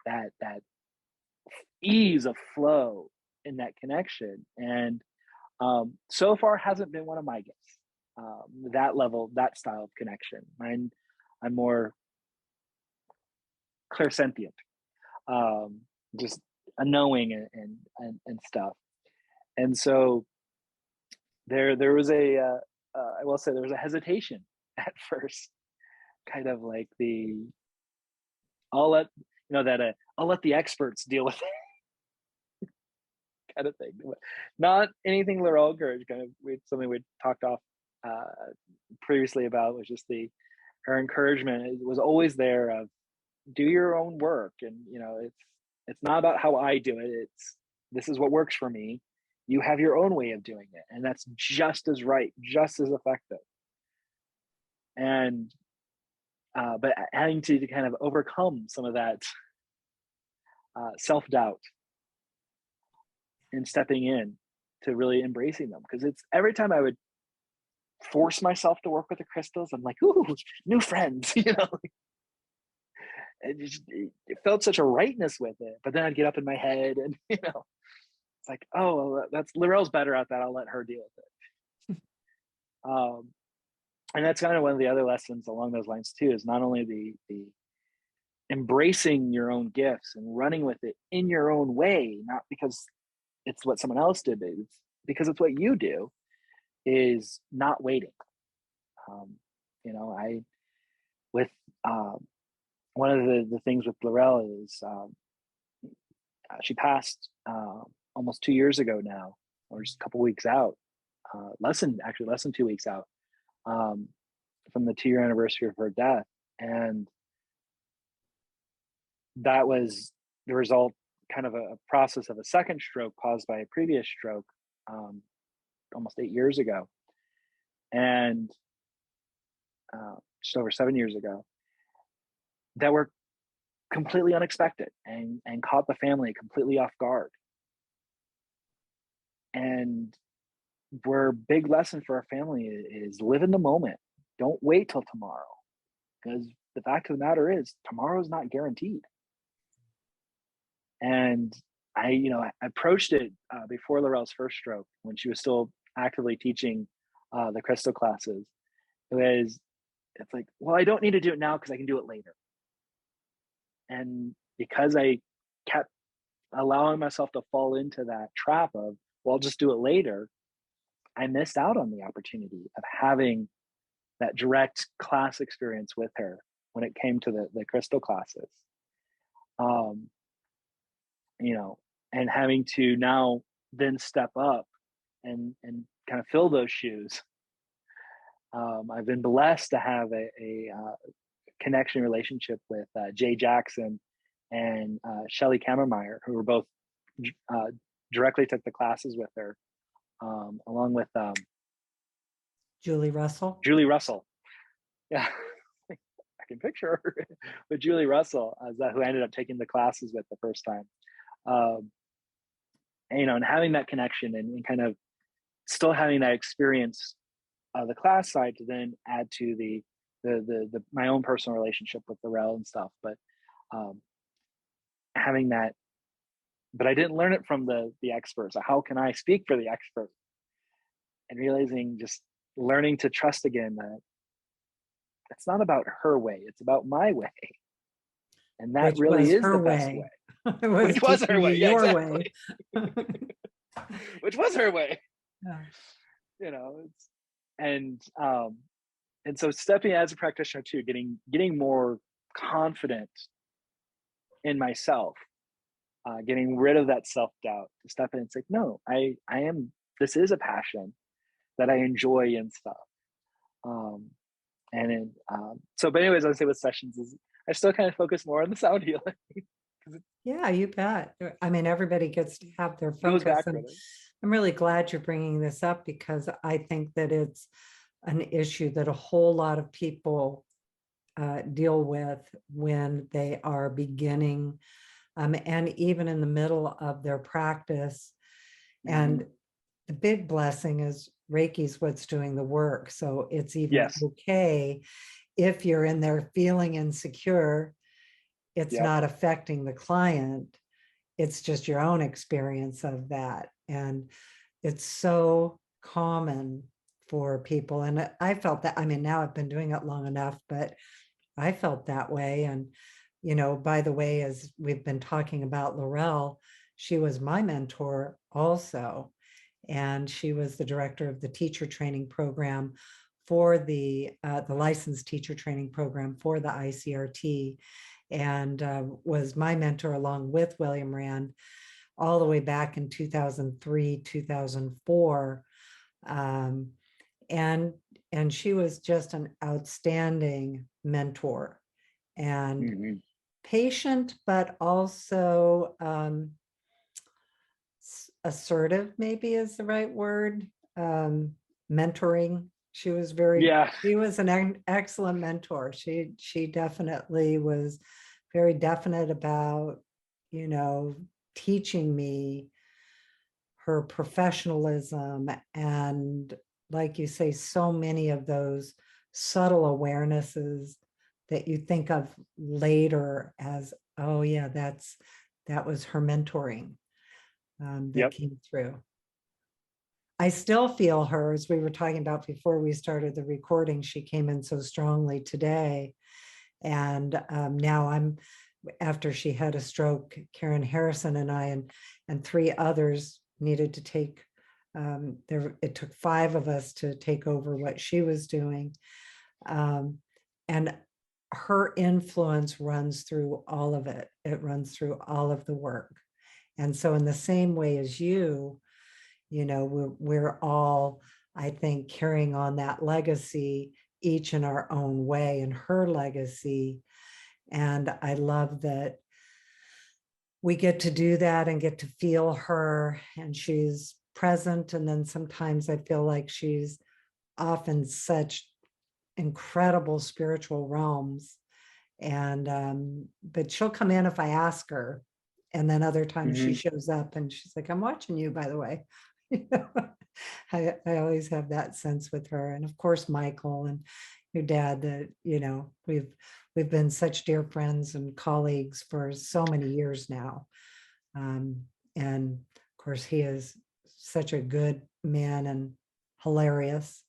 that ease of flow in that connection. And so far hasn't been one of my gifts. That level, that style of connection. I'm more clairsentient, just a knowing and stuff. And so there was I will say there was a hesitation at first, kind of like I'll let the experts deal with it kind of thing. Not anything Laurel encouraged. Kind of something we talked off previously about was just her encouragement. It was always there of do your own work, and it's not about how I do it. This is what works for me. You have your own way of doing it, and that's just as right, just as effective. And but having to kind of overcome some of that self-doubt and stepping in to really embracing them, because it's every time I would force myself to work with the crystals, I'm like, ooh, new friends, it felt such a rightness with it. But then I'd get up in my head and it's like, oh, well, that's Laurel's better at that, I'll let her deal with it. And that's kind of one of the other lessons along those lines too, is not only the embracing your own gifts and running with it in your own way, not because it's what someone else did, but it's because it's what you do, is not waiting. One of the things with Laurel is she passed almost 2 years ago now, or just a couple weeks out, less than 2 weeks out from the 2-year anniversary of her death. And that was the result, kind of a process of a second stroke caused by a previous stroke almost 8 years ago, and just over 7 years ago, that were completely unexpected and caught the family completely off guard. And where big lesson for our family is live in the moment. Don't wait till tomorrow, because the fact of the matter is tomorrow is not guaranteed. And I approached it before Laurel's first stroke, when she was still actively teaching the crystal classes. It's like, well, I don't need to do it now because I can do it later. And because I kept allowing myself to fall into that trap of, well, I'll just do it later, I missed out on the opportunity of having that direct class experience with her when it came to the crystal classes. And having to now then step up and kind of fill those shoes. I've been blessed to have a connection relationship with Jay Jackson and Shelley Kammermeyer, who were both directly took the classes with her, along with Julie Russell. Yeah, I can picture her with Julie Russell, who I ended up taking the classes with the first time. And having that connection and kind of still having that experience, the class side, to then add to the my own personal relationship with Laurel and stuff. But having that, but I didn't learn it from the experts. How can I speak for the experts? And realizing, just learning to trust again that it's not about her way, it's about my way. And that Which really is her the best way. way. Which was her way. Yeah, your exactly. way. Which was her way. Yeah. And so stepping as a practitioner too, getting more confident in myself, getting rid of that self-doubt, to step in and say, no, I am, this is a passion that I enjoy and stuff. But anyways, I would say with sessions is I still kind of focus more on the sound healing. Yeah, you bet. I mean, everybody gets to have their focus. And I'm really glad you're bringing this up, because I think that it's an issue that a whole lot of people deal with when they are beginning, and even in the middle of their practice. Mm-hmm. And the big blessing is Reiki's what's doing the work. So it's even okay if you're in there feeling insecure. It's not affecting the client. it's just your own experience of that. And it's so common for people. And I felt that, I mean, now I've been doing it long enough, but I felt that way. And, you know, by the way, as we've been talking about Laurel, she was my mentor also. And she was the director of the teacher training program for the licensed teacher training program for the ICRT, and was my mentor along with William Rand all the way back in 2003, 2004. And she was just an outstanding mentor and patient, but also assertive, maybe is the right word. Mentoring. She was she was an excellent mentor. She definitely was very definite about, you know, teaching me her professionalism, and like you say, so many of those subtle awarenesses that you think of later as, oh yeah, that was her mentoring that came through. I still feel her, as we were talking about before we started the recording. She came in so strongly today. And now after she had a stroke, Karen Harrison and I and three others needed to take, it took 5 of us to take over what she was doing. And her influence runs through all of it. It runs through all of the work. And so in the same way as you know, we're all, I think, carrying on that legacy, each in our own way, and her legacy. And I love that we get to do that and get to feel her, and she's present. And then sometimes I feel like she's off in such incredible spiritual realms. And but she'll come in if I ask her. And then other times she shows up and she's like, I'm watching you, by the way. I always have that sense with her. And of course, Michael and your dad, that, you know, we've been such dear friends and colleagues for so many years now. And of course, he is such a good man and hilarious.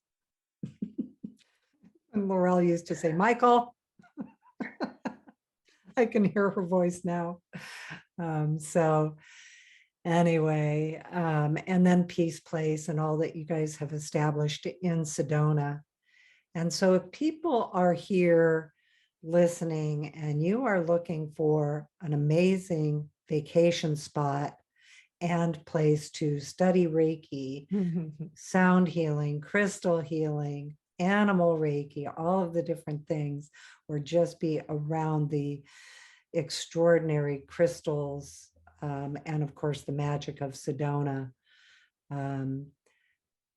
And Laurel used to say, Michael. I can hear her voice now. So anyway, and then Peace Place and all that you guys have established in Sedona. And so if people are here listening and you are looking for an amazing vacation spot and place to study Reiki, sound healing, crystal healing, animal Reiki, all of the different things, or just be around the extraordinary crystals, and of course the magic of Sedona. You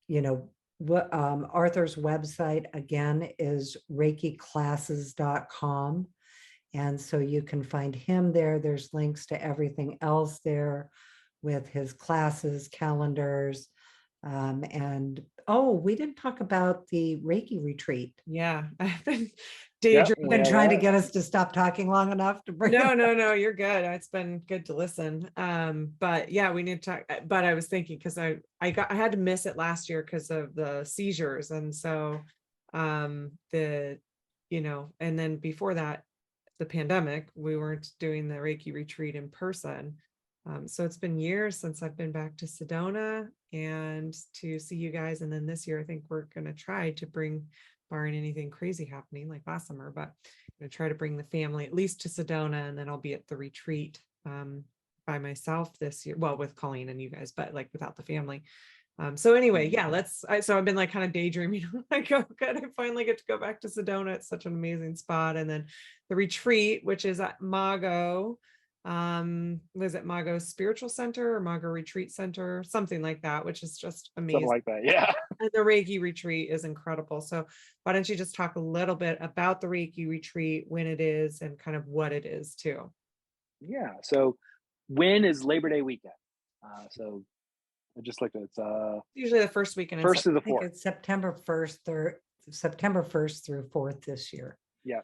know, Arthur's website again is reikiclasses.com. And so you can find him there. There's links to everything else there with his classes, calendars. And we didn't talk about the Reiki retreat. Yeah, I've been daydreaming. Been trying to get us to stop talking long enough to bring No, you're good. It's been good to listen. But yeah, we need to talk. But I was thinking, because I had to miss it last year because of the seizures. And so and then before that, the pandemic, we weren't doing the Reiki retreat in person. So it's been years since I've been back to Sedona and to see you guys. And then this year, I think we're going to try to bring, barring anything crazy happening like last summer, but I'm going to try to bring the family at least to Sedona, and then I'll be at the retreat by myself this year. Well, with Colleen and you guys, but like without the family. So anyway, yeah, so I've been like kind of daydreaming, like, oh good, I finally get to go back to Sedona. It's such an amazing spot. And then the retreat, which is at Mago, was it Mago Spiritual Center or Mago Retreat Center, something like that, which is just amazing. Something like that, yeah. And the Reiki retreat is incredible. So why don't you just talk a little bit about the Reiki retreat, when it is, and kind of what it is too? Yeah, so when is Labor Day weekend? So I just looked at it's usually the first weekend. First to the 4th. It's September 1st through 4th this year. Yeah.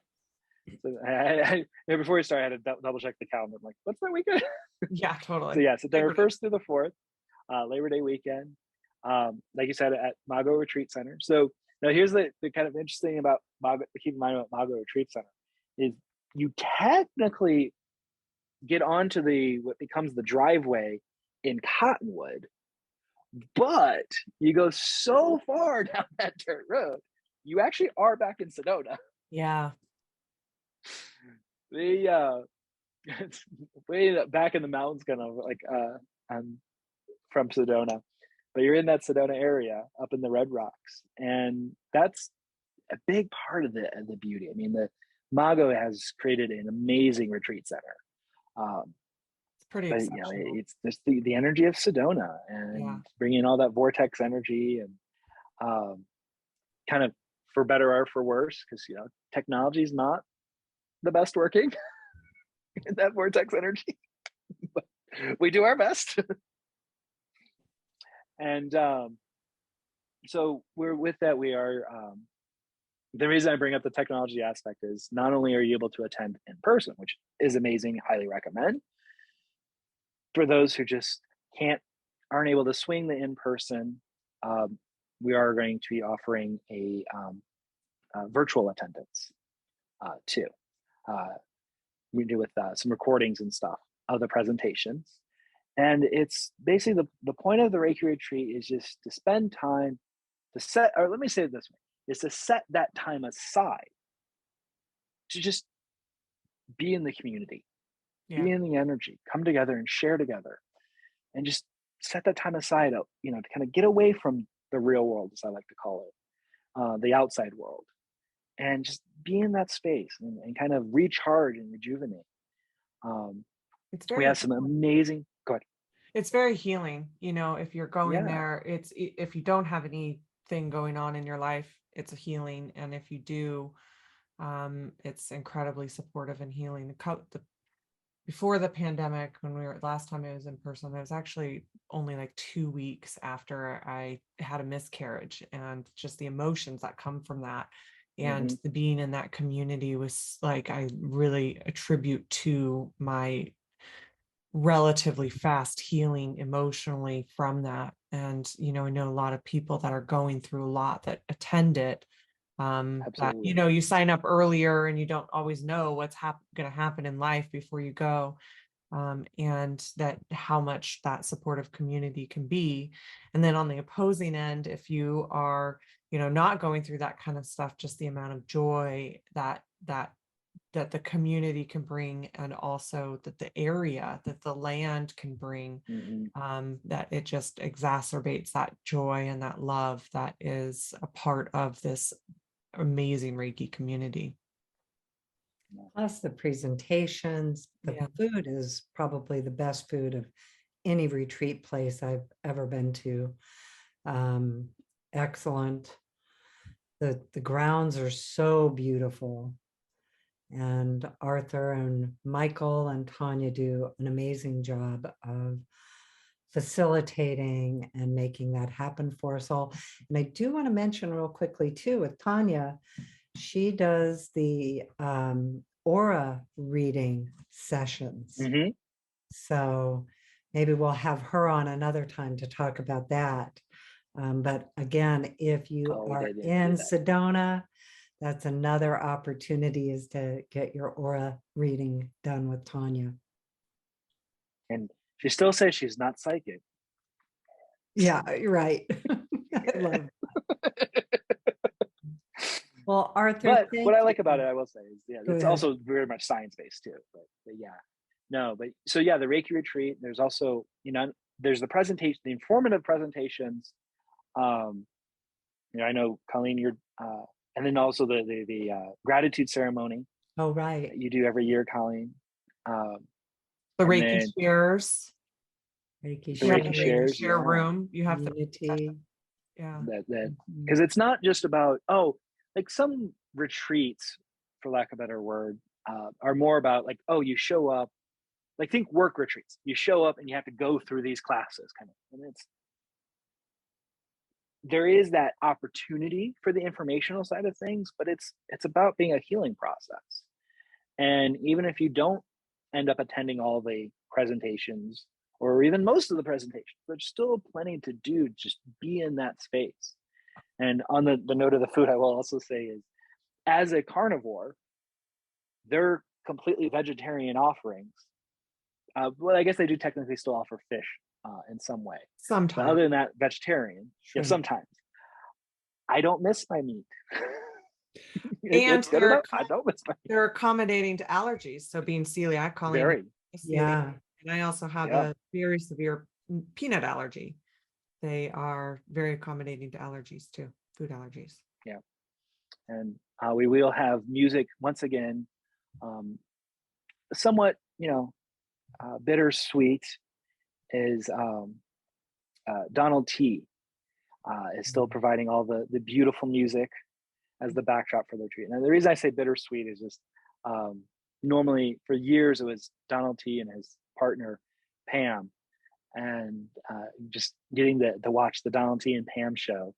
So before we started, I had to double check the calendar. I'm like, what's that weekend? Yeah, totally. So yeah, September Labor Day. 1st through the 4th, Labor Day weekend. Like you said, at Mago Retreat Center. So now here's the kind of interesting about Mago, keep in mind about Mago Retreat Center, is you technically get onto what becomes the driveway in Cottonwood, but you go so far down that dirt road, you actually are back in Sedona. Yeah. It's way back in the mountains, kind of like I'm from Sedona, but you're in that Sedona area up in the Red Rocks, and that's a big part of the beauty. I mean, the Mago has created an amazing retreat center. It's pretty But you know, exceptional. it's just the energy of Sedona and Yeah. bringing all that vortex energy and kind of, for better or for worse, because you know technology is not the best working in that vortex energy, but we do our best. And so we're with that. We are the reason I bring up the technology aspect is not only are you able to attend in person, which is amazing, highly recommend. For those who just aren't able to swing the in person, we are going to be offering a virtual attendance too. We do with some recordings and stuff of the presentations. And it's basically the point of the Reiki retreat is just to spend time to set, or let me say it this way, is to set that time aside to just be in the community, Yeah. be in the energy, come together and share together, and just set that time aside, you know, to kind of get away from the real world, as I like to call it, the outside world, and just be in that space and kind of recharge and rejuvenate. It's We very have some amazing, go ahead. It's very healing, you know, if you're going Yeah. there, if you don't have anything going on in your life, it's a healing. And if you do, it's incredibly supportive and healing. Before the pandemic, when last time I was in person, it was actually only like 2 weeks after I had a miscarriage, and just the emotions that come from that. And the being in that community was like, I really attribute to my relatively fast healing emotionally from that. And, you know, I know a lot of people that are going through a lot that attend it. That, you Absolutely. know, you sign up earlier and you don't always know what's going to happen in life before you go. And that how much that supportive community can be. And then on the opposing end, if you are, you know, not going through that kind of stuff, just the amount of joy that the community can bring, and also that the area, that the land can bring, that it just exacerbates that joy and that love that is a part of this amazing Reiki community. Plus the presentations, the Yeah. food is probably the best food of any retreat place I've ever been to. Excellent. The grounds are so beautiful. And Arthur and Michael and Tanya do an amazing job of facilitating and making that happen for us all. And I do want to mention real quickly too, with Tanya, she does the aura reading sessions. So maybe we'll have her on another time to talk about that. But again, if you are in Sedona, that's another opportunity, is to get your aura reading done with Tanya. And she still says she's not psychic. Yeah, you're right. I love that. Well, Arthur, But what I like about it, I will say, is it's also very much science-based too. But yeah, no, but so yeah, the Reiki retreat. There's also, you know, there's the presentation, the informative presentations. You know, I know Colleen, you're, and then also the gratitude ceremony. Oh, right. That you do every year, Colleen. The Reiki shares. Reiki shares, share room. You have unity. Yeah. That because it's not just about, like some retreats, for lack of a better word, are more about like, you show up, like think work retreats. You show up and you have to go through these classes kind of, and there is that opportunity for the informational side of things, but it's about being a healing process. And even if you don't end up attending all the presentations or even most of the presentations, there's still plenty to do. Just be in that space. And on the note of the food, I will also say is, as a carnivore, they're completely vegetarian offerings. Well, I guess they do technically still offer fish in some way. But Sometimes. other than that, vegetarian. Sure. Yeah, sometimes. I don't miss my meat. And It's good enough. I don't miss my meat. they're accommodating to allergies. So being celiac, Colleen Very. is celiac, Yeah. and I also have Yeah. a very severe peanut allergy. They are very accommodating to allergies too, food allergies. Yeah. And we will have music once again, somewhat, bittersweet is Donald T. Is still providing all the beautiful music as the backdrop for the retreat. And the reason I say bittersweet is just normally for years it was Donald T. and his partner Pam, and just getting to watch the Donald T. and Pam show,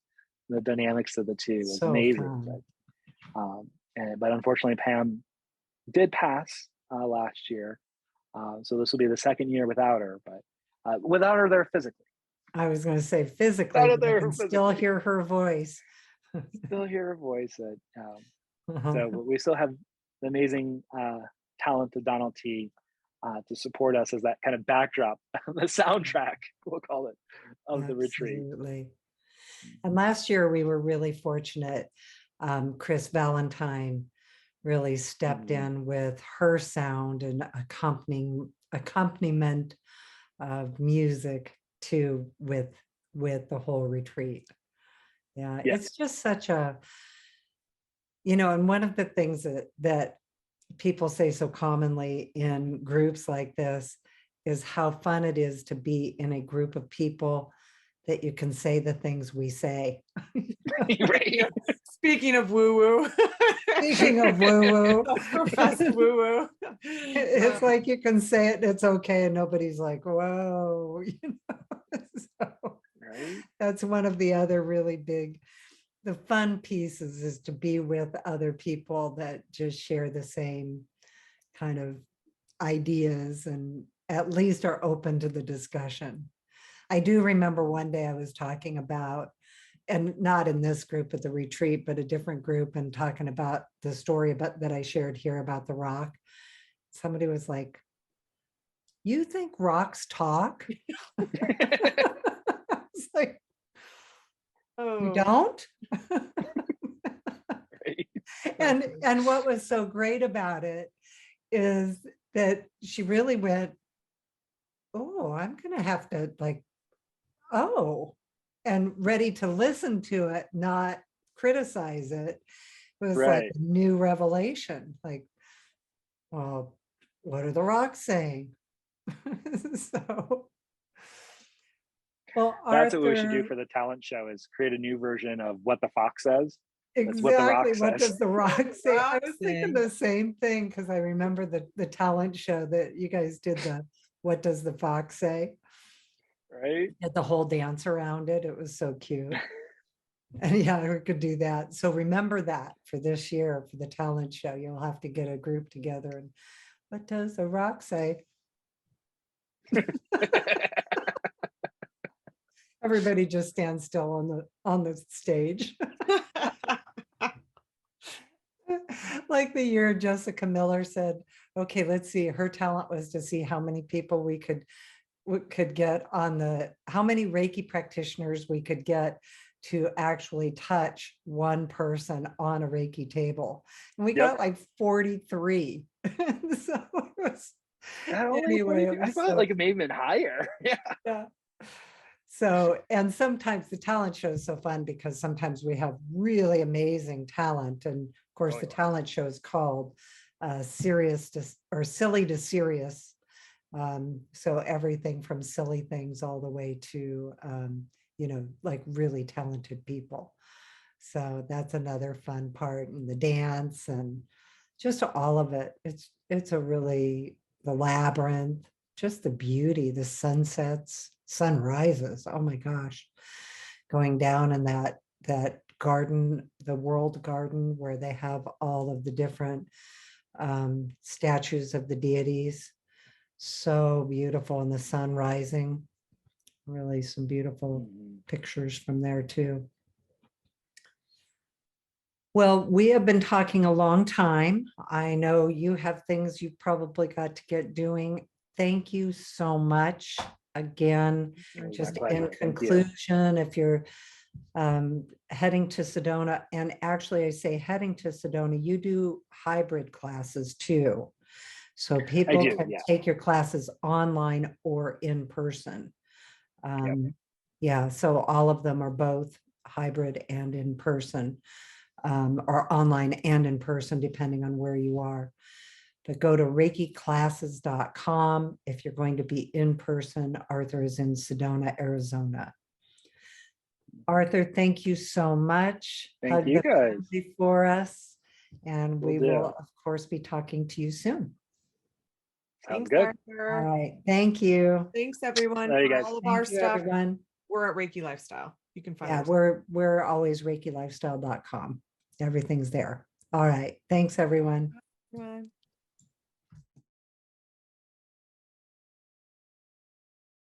the dynamics of the two was So amazing. fun. But unfortunately, Pam did pass last year, so this will be the second year without her. But without her there physically. I was going to say physically, Out of but I there can still physically. hear her voice. Still hear her voice. Uh-huh. So but we still have the amazing talent of Donald T. To support us as that kind of backdrop, the soundtrack, we'll call it, of the retreat. Absolutely. And last year we were really fortunate. Chris Valentine really stepped in with her sound and accompaniment of music too with the whole retreat. Yeah, Yes. it's just such a, and one of the things that people say so commonly in groups like this is how fun it is to be in a group of people that you can say the things we say. Right. Speaking of woo-woo. Speaking of woo-woo. Professed woo-woo. It's like you can say it and it's okay, and nobody's like, whoa. So Right. that's one of the other really big, the fun pieces is to be with other people that just share the same kind of ideas and at least are open to the discussion. I do remember one day I was talking about, and not in this group at the retreat, but a different group, and talking about the story that I shared here about the rock. Somebody was like, "You think rocks talk?" It's like, you don't? Right. And what was so great about it is that she really went, oh, I'm gonna have to and ready to listen to it, not criticize it. It was like Right. a new revelation. Like, well, what are the rocks saying? So, well, That's what we should do Arthur, for the talent show, is create a new version of What the Fox Says. That's exactly. What the Rock What Says. does the rock say? I Rock was thinking say? the same thing because I remember the talent show that you guys did, the What Does the Fox Say? Right. Had the whole dance around it. It was so cute. And yeah, we could do that. So remember that for this year, for the talent show, you'll have to get a group together. And what does the rock say? Everybody just stands still on the stage. Like the year Jessica Miller said, okay, let's see, her talent was to see how many people we could get on how many Reiki practitioners we could get to actually touch one person on a Reiki table. And we got like 43. So it was, anyway, it I was thought like it may have been higher. Yeah. yeah. So, and sometimes the talent show is so fun because sometimes we have really amazing talent. And of course, the talent show is called Serious or Silly to Serious. So everything from silly things all the way to, like really talented people. So that's another fun part, and the dance and just all of it. It's a really, the labyrinth, just the beauty, the sunsets, sunrises. Oh my gosh, going down in that garden, the world garden, where they have all of the different statues of the deities. So beautiful, and the sun rising. Really some beautiful pictures from there too. Well, we have been talking a long time. I know you have things you've probably got to get doing. Thank you so much. Again, My just pleasure. in Thank you. conclusion, if you're heading to Sedona, and actually I say heading to Sedona, you do hybrid classes too. So people do, can yeah. take your classes online or in person. Yeah, so all of them are both hybrid and in person, or online and in person, depending on where you are. But go to ReikiClasses.com. If you're going to be in person, Arthur is in Sedona, Arizona. Arthur, thank you so much. Thank Hug you, the guys. family for us. And Will we do. will, of course, be talking to you soon. Sounds Thanks, good. All Arthur. right. Thank you. Thanks, everyone. Bye, you For guys. all of our Thank you, stuff, everyone. we're at Reiki Lifestyle. You can find Yeah, us. we're always ReikiLifestyle.com. Everything's there. All right. Thanks, everyone. Everyone.